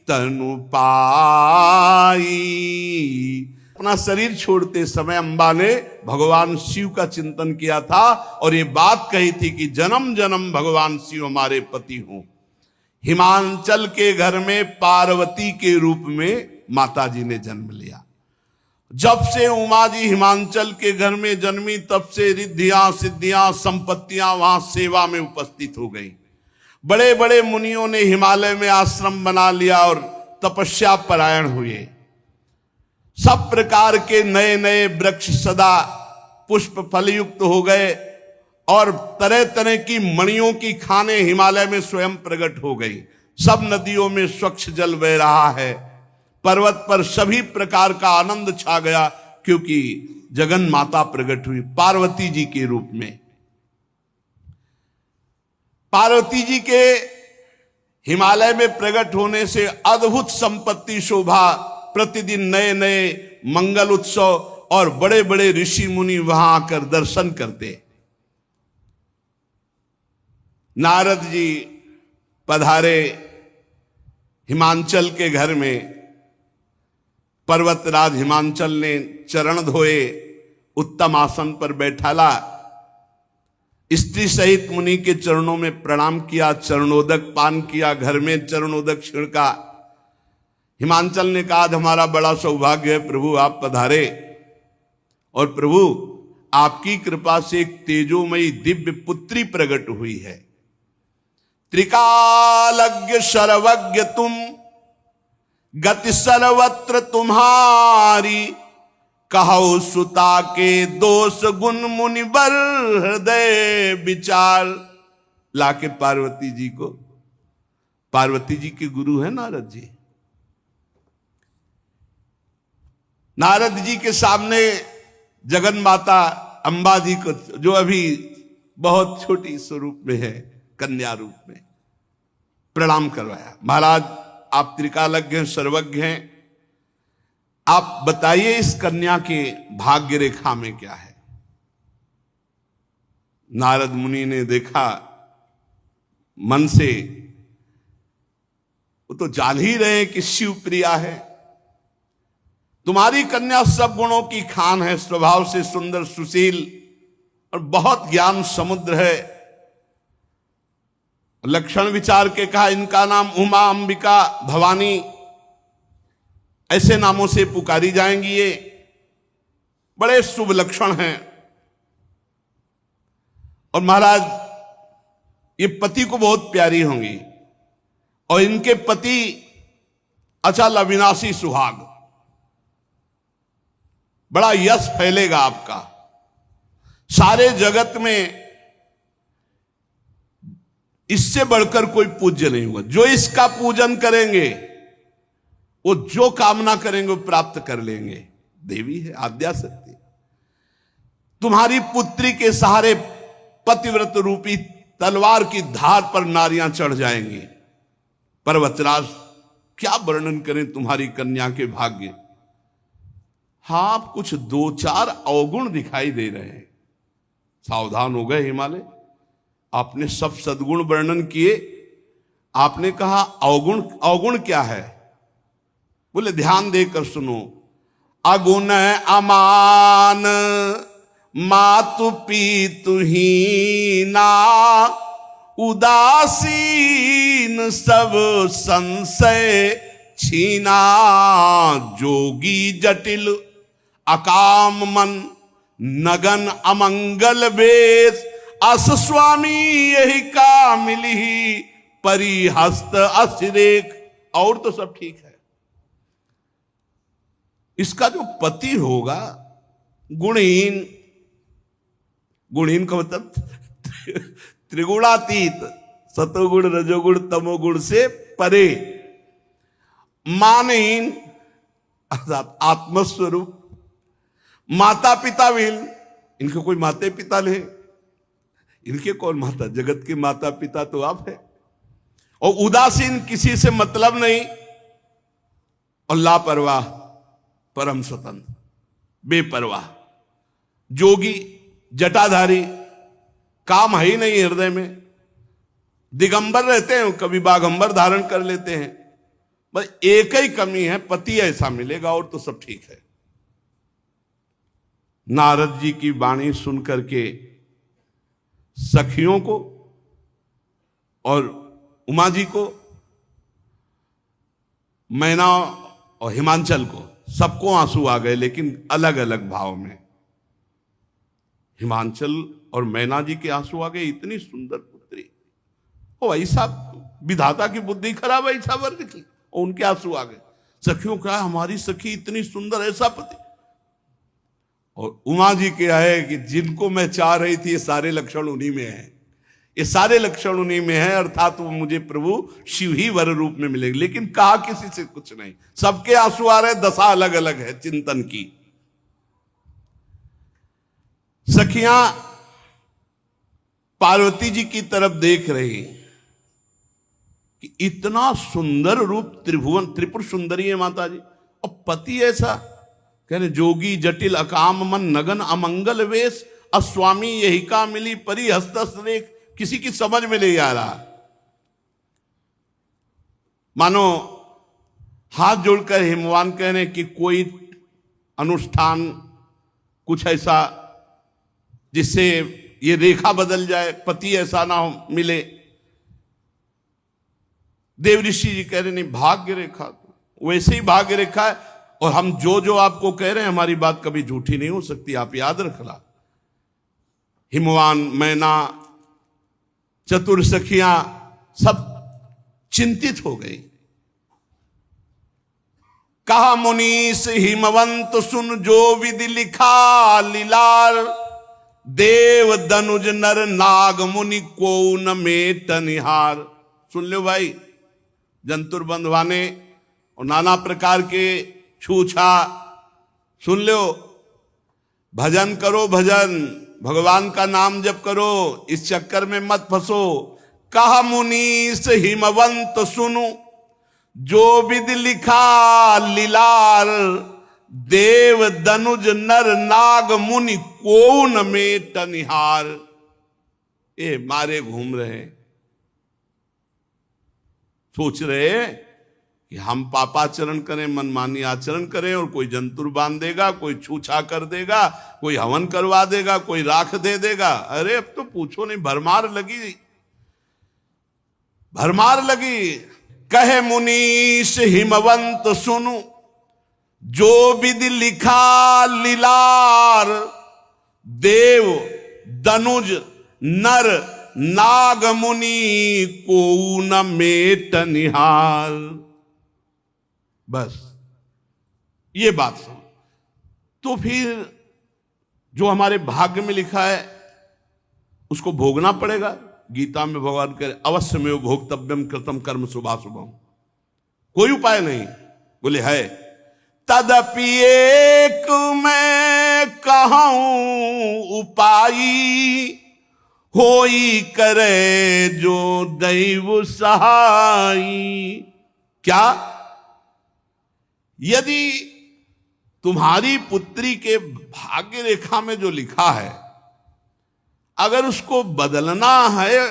तनु पाई। अपना शरीर छोड़ते समय अंबा ने भगवान शिव का चिंतन किया था और ये बात कही थी कि जन्म जन्म भगवान शिव हमारे पति हों। हिमांचल के घर में पार्वती के रूप में माता जी ने जन्म लिया। जब से उमा जी हिमांचल के घर में जन्मी तब से रिद्धियां सिद्धियां संपत्तियां वहां सेवा में उपस्थित हो गई। बड़े बड़े मुनियों ने हिमालय में आश्रम बना लिया और तपस्या परायण हुए। सब प्रकार के नए नए वृक्ष सदा पुष्प फलयुक्त हो गए और तरह तरह की मणियों की खानें हिमालय में स्वयं प्रकट हो गई। सब नदियों में स्वच्छ जल बह रहा है। पर्वत पर सभी प्रकार का आनंद छा गया क्योंकि जगन माता प्रकट हुई पार्वती जी के रूप में। पार्वती जी के हिमालय में प्रकट होने से अद्भुत संपत्ति शोभा, प्रतिदिन नए नए मंगल उत्सव और बड़े बड़े ऋषि मुनि वहां आकर दर्शन करते। नारद जी पधारे हिमांचल के घर में। पर्वतराज हिमांचल ने चरण धोए, उत्तम आसन पर बैठाला, स्त्री सहित मुनि के चरणों में प्रणाम किया, चरणोदक पान किया, घर में चरणोदक छिड़का। हिमांचल ने कहा हमारा बड़ा सौभाग्य है प्रभु आप पधारे, और प्रभु आपकी कृपा से एक तेजोमयी दिव्य पुत्री प्रकट हुई है। त्रिकालज्ञ सर्वज्ञ तुम, गति सर्वत्र तुम्हारी, कहो सुता के दोष गुण मुनिवर हृदय विचार। लाके पार्वती जी को, पार्वती जी के गुरु है नारद जी। नारद जी के सामने जगन माता अंबा जी को, जो अभी बहुत छोटी स्वरूप में है, कन्या रूप में, प्रणाम करवाया। महाराज आप त्रिकालज्ञ हैं, सर्वज्ञ हैं, आप बताइए इस कन्या के भाग्य रेखा में क्या है। नारद मुनि ने देखा मन से, वो तो जान ही रहे हैं कि शिव प्रिया है। तुम्हारी कन्या सब गुणों की खान है, स्वभाव से सुंदर सुशील और बहुत ज्ञान समुद्र है। लक्षण विचार के कहा इनका नाम उमा, अंबिका, भवानी ऐसे नामों से पुकारी जाएंगी। ये बड़े शुभ लक्षण हैं। और महाराज ये पति को बहुत प्यारी होंगी और इनके पति अचल अविनाशी सुहाग, बड़ा यश फैलेगा आपका सारे जगत में। इससे बढ़कर कोई पूज्य नहीं होगा। जो इसका पूजन करेंगे वो जो कामना करेंगे वो प्राप्त कर लेंगे। देवी है, आद्या शक्ति। तुम्हारी पुत्री के सहारे पतिव्रत रूपी तलवार की धार पर नारियां चढ़ जाएंगी। पर्वतराज क्या वर्णन करें तुम्हारी कन्या के भाग्य। हाँ, आप कुछ दो चार अवगुण दिखाई दे रहे हैं। सावधान हो गए हिमालय। आपने सब सद्गुण वर्णन किए, आपने कहा अवगुण। अवगुण क्या है? बोले ध्यान देकर सुनो। अगुण अमान, मातु पीतु हीना, उदासीन सब संशय छीना, जोगी जटिल अकाम मन, नगन अमंगल वेश, अस स्वामी यही का मिली, परिहस्त असिरेख। और तो सब ठीक है। इसका जो पति होगा गुणहीन, गुणहीन का मतलब त्रिगुणातीत, सतोगुण रजोगुण तमोगुण से परे, मानहीन अर्थात आत्मस्वरूप, माता पिता विहीन। इनके कोई माता पिता नहीं, इनके कौन माता? जगत के माता पिता तो आप है। और उदासीन, किसी से मतलब नहीं, और लापरवाह, परम स्वतंत्र, बेपरवाह, जोगी, जटाधारी, काम है ही नहीं हृदय में, दिगंबर रहते हैं, कभी बागंबर धारण कर लेते हैं। बस एक ही कमी है, पति ऐसा मिलेगा, और तो सब ठीक है। नारद जी की वाणी सुन करके सखियों को और उमा जी को, मैना और हिमांचल को सबको आंसू आ गए, लेकिन अलग अलग भाव में। हिमांचल और मैना जी के आंसू आ गए, इतनी सुंदर पुत्री, ओ ऐसा विधाता की बुद्धि खराब, ऐसा वर निकली, और उनके आंसू आ गए। सखियों का हमारी सखी इतनी सुंदर, ऐसा पति। और उमा जी के आए कि जिनको मैं चाह रही थी, ये सारे लक्षण उन्हीं में है, ये सारे लक्षण उन्हीं में है, अर्थात वो मुझे प्रभु शिव ही वर रूप में मिलेगी। लेकिन कहा किसी से कुछ नहीं, सबके आंसू आ रहे, दशा अलग अलग है चिंतन की। सखियां पार्वती जी की तरफ देख रही कि इतना सुंदर रूप, त्रिभुवन त्रिपुर सुंदरी है माता जी, और पति ऐसा, कहने जोगी जटिल अकाम मन नगन अमंगल वेश, अस्वामी यही का मिली परी हस्तरेख। किसी की समझ में नहीं आ रहा, मानो हाथ जोड़कर हिमवान कह रहे कि कोई अनुष्ठान कुछ ऐसा जिससे ये रेखा बदल जाए, पति ऐसा ना हो मिले। देव ऋषि जी कह रहे नहीं, भाग्य रेखा तो वैसे ही भाग्य रेखा है, और हम जो जो आपको कह रहे हैं हमारी बात कभी झूठी नहीं हो सकती, आप याद रखना। हिमवान, मैना, चतुर सखियां सब चिंतित हो गई। कहा मुनीस हिमवंत सुन जो विधि लिखा लीलार, देव दनुज नर नाग मुनि को न मेट निहार। सुन लो भाई, जंतुर बंधवाने और नाना प्रकार के छूछा, सुन लो, भजन करो, भजन, भगवान का नाम जप करो, इस चक्कर में मत फंसो। कहा मुनीस हिमवंत सुनु जो विधि लिखा लीलार, देव दनुज नर नाग मुनि को न मेट निहार। ये मारे घूम रहे, सोच रहे कि हम पापाचरण करें, मनमानी आचरण करें, और कोई जंतुर बांध देगा, कोई छूछा कर देगा, कोई हवन करवा देगा, कोई राख दे देगा। अरे अब तो पूछो नहीं, भरमार लगी, भरमार लगी। कहे मुनीश हिमवंत सुनु जो विधि लिखा लीलार, देव दनुज नर नाग मुनि को न मेट निहार। बस ये बात सुन, तो फिर जो हमारे भाग्य में लिखा है उसको भोगना पड़ेगा। गीता में भगवान कह रहे अवश्य में भोक्तव्यम कृतम कर्म शुभाशुभम, कोई उपाय नहीं। बोले है, तदपि एक मैं कहूं उपाई, होई करे जो दैव सहाई। क्या? यदि तुम्हारी पुत्री के भाग्य रेखा में जो लिखा है, अगर उसको बदलना है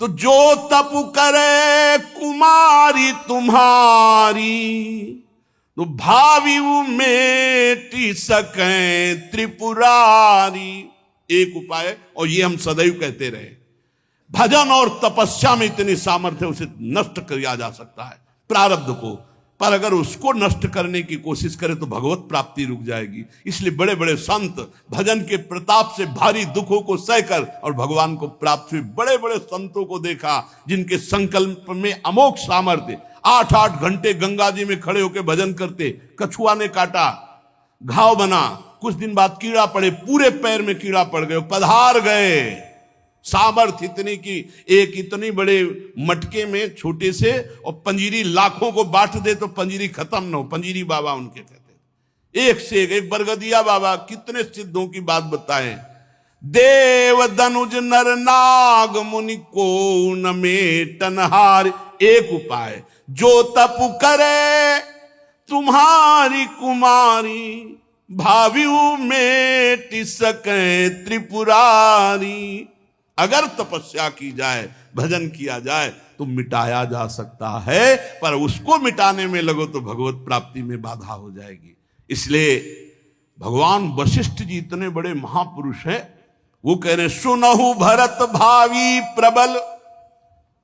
तो जो तप करे कुमारी तुम्हारी, तो भावी मेटी सके त्रिपुरारी। एक उपाय, और ये हम सदैव कहते रहे, भजन और तपस्या में इतनी सामर्थ्य, उसे नष्ट किया जा सकता है प्रारब्ध को, पर अगर उसको नष्ट करने की कोशिश करे तो भगवत प्राप्ति रुक जाएगी। इसलिए बड़े बड़े संत भजन के प्रताप से भारी दुखों को सहकर और भगवान को प्राप्त हुए बड़े बड़े संतों को देखा, जिनके संकल्प में अमोघ सामर्थ्य। 8-8 घंटे गंगा जी में खड़े होकर भजन करते, कछुआ ने काटा, घाव बना, कुछ दिन बाद कीड़ा पड़े, पूरे पैर में कीड़ा पड़ गए, पधार गए। सामर्थ्य इतनी की एक इतनी बड़े मटके में छोटे से, और पंजीरी लाखों को बांट दे तो पंजीरी खत्म न हो। पंजीरी बाबा उनके कहते, एक से एक बरगदिया बाबा, कितने सिद्धों की बात बताएं। देव दनुज नर नाग मुनि को न मेटनहार। एक उपाय, जो तप करे तुम्हारी कुमारी, भावियों मेट सके त्रिपुरारी। अगर तपस्या की जाए, भजन किया जाए तो मिटाया जा सकता है, पर उसको मिटाने में लगो तो भगवत प्राप्ति में बाधा हो जाएगी। इसलिए भगवान वशिष्ठ जी इतने बड़े महापुरुष हैं, वो कह रहे सुनहु भरत भावी प्रबल,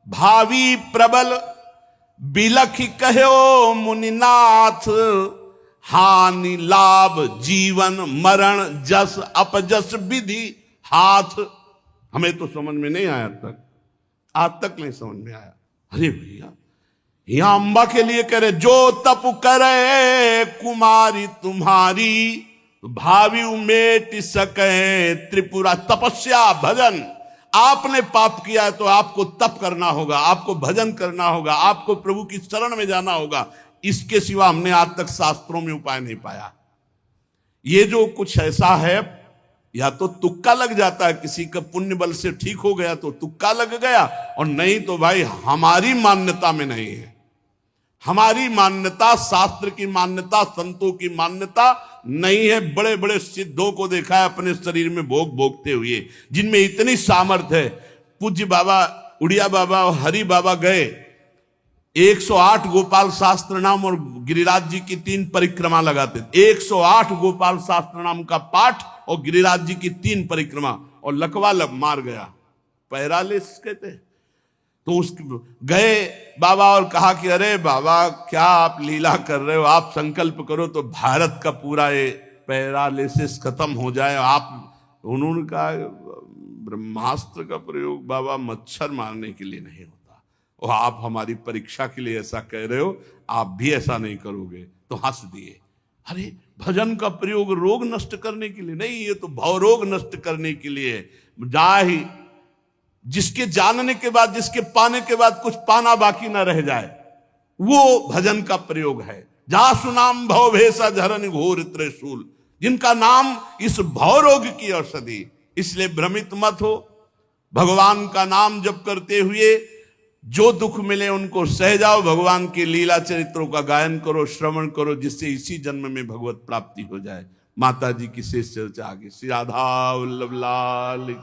भावी प्रबल बिलख कहो मुनिनाथ, हानि लाभ जीवन मरण जस अपजस विधि हाथ। हमें तो समझ में नहीं आया तक, आज तक नहीं समझ में आया। अरे भैया, यहां अंबा के लिए कह रहे, जो तप करे कुमारी तुम्हारी भावी उमेट सके त्रिपुरा। तपस्या भजन, आपने पाप किया है तो आपको तप करना होगा, आपको भजन करना होगा, आपको प्रभु की शरण में जाना होगा। इसके सिवा हमने आज तक शास्त्रों में उपाय नहीं पाया। ये जो कुछ ऐसा है, या तो तुक्का लग जाता है, किसी का पुण्य बल से ठीक हो गया तो तुक्का लग गया, और नहीं तो भाई हमारी मान्यता में नहीं है। हमारी मान्यता, शास्त्र की मान्यता, संतों की मान्यता नहीं है। बड़े बड़े सिद्धों को देखा है अपने शरीर में भोग भोगते हुए, जिनमें इतनी सामर्थ्य है। पूज्य बाबा उड़िया बाबा और हरि बाबा गए, 108 गोपाल शास्त्र नाम और गिरिराज जी की 3 परिक्रमा लगाते थे। 108 गोपाल शास्त्र नाम का पाठ और गिरिराज जी की 3 परिक्रमा, और लकवा मार गया, पैरालिसिस कहते। तो उस गए बाबा और कहा कि अरे बाबा क्या आप लीला कर रहे हो, आप संकल्प करो तो भारत का पूरा ये पैरालिसिस खत्म हो जाए। आप, उन्होंने कहा ब्रह्मास्त्र का प्रयोग बाबा मच्छर मारने के लिए नहीं होता, और आप हमारी परीक्षा के लिए ऐसा कह रहे हो, आप भी ऐसा नहीं करोगे। तो हंस दिए। अरे भजन का प्रयोग रोग नष्ट करने के लिए नहीं, ये तो भवरोग नष्ट करने के लिए। जाहि जिसके जानने के बाद, जिसके पाने के बाद कुछ पाना बाकी ना रह जाए, वो भजन का प्रयोग है। जा सुनाम भव भेषा झरन घोर त्रिशूल, जिनका नाम इस भवरोग की औषधि। इसलिए भ्रमित मत हो, भगवान का नाम जप करते हुए जो दुख मिले उनको सह जाओ। भगवान के लीला चरित्रों का गायन करो, श्रवण करो, जिससे इसी जन्म में भगवत प्राप्ति हो जाए। माता जी की शेष चर्चा आगे। श्री राधा वल्लभ लाल।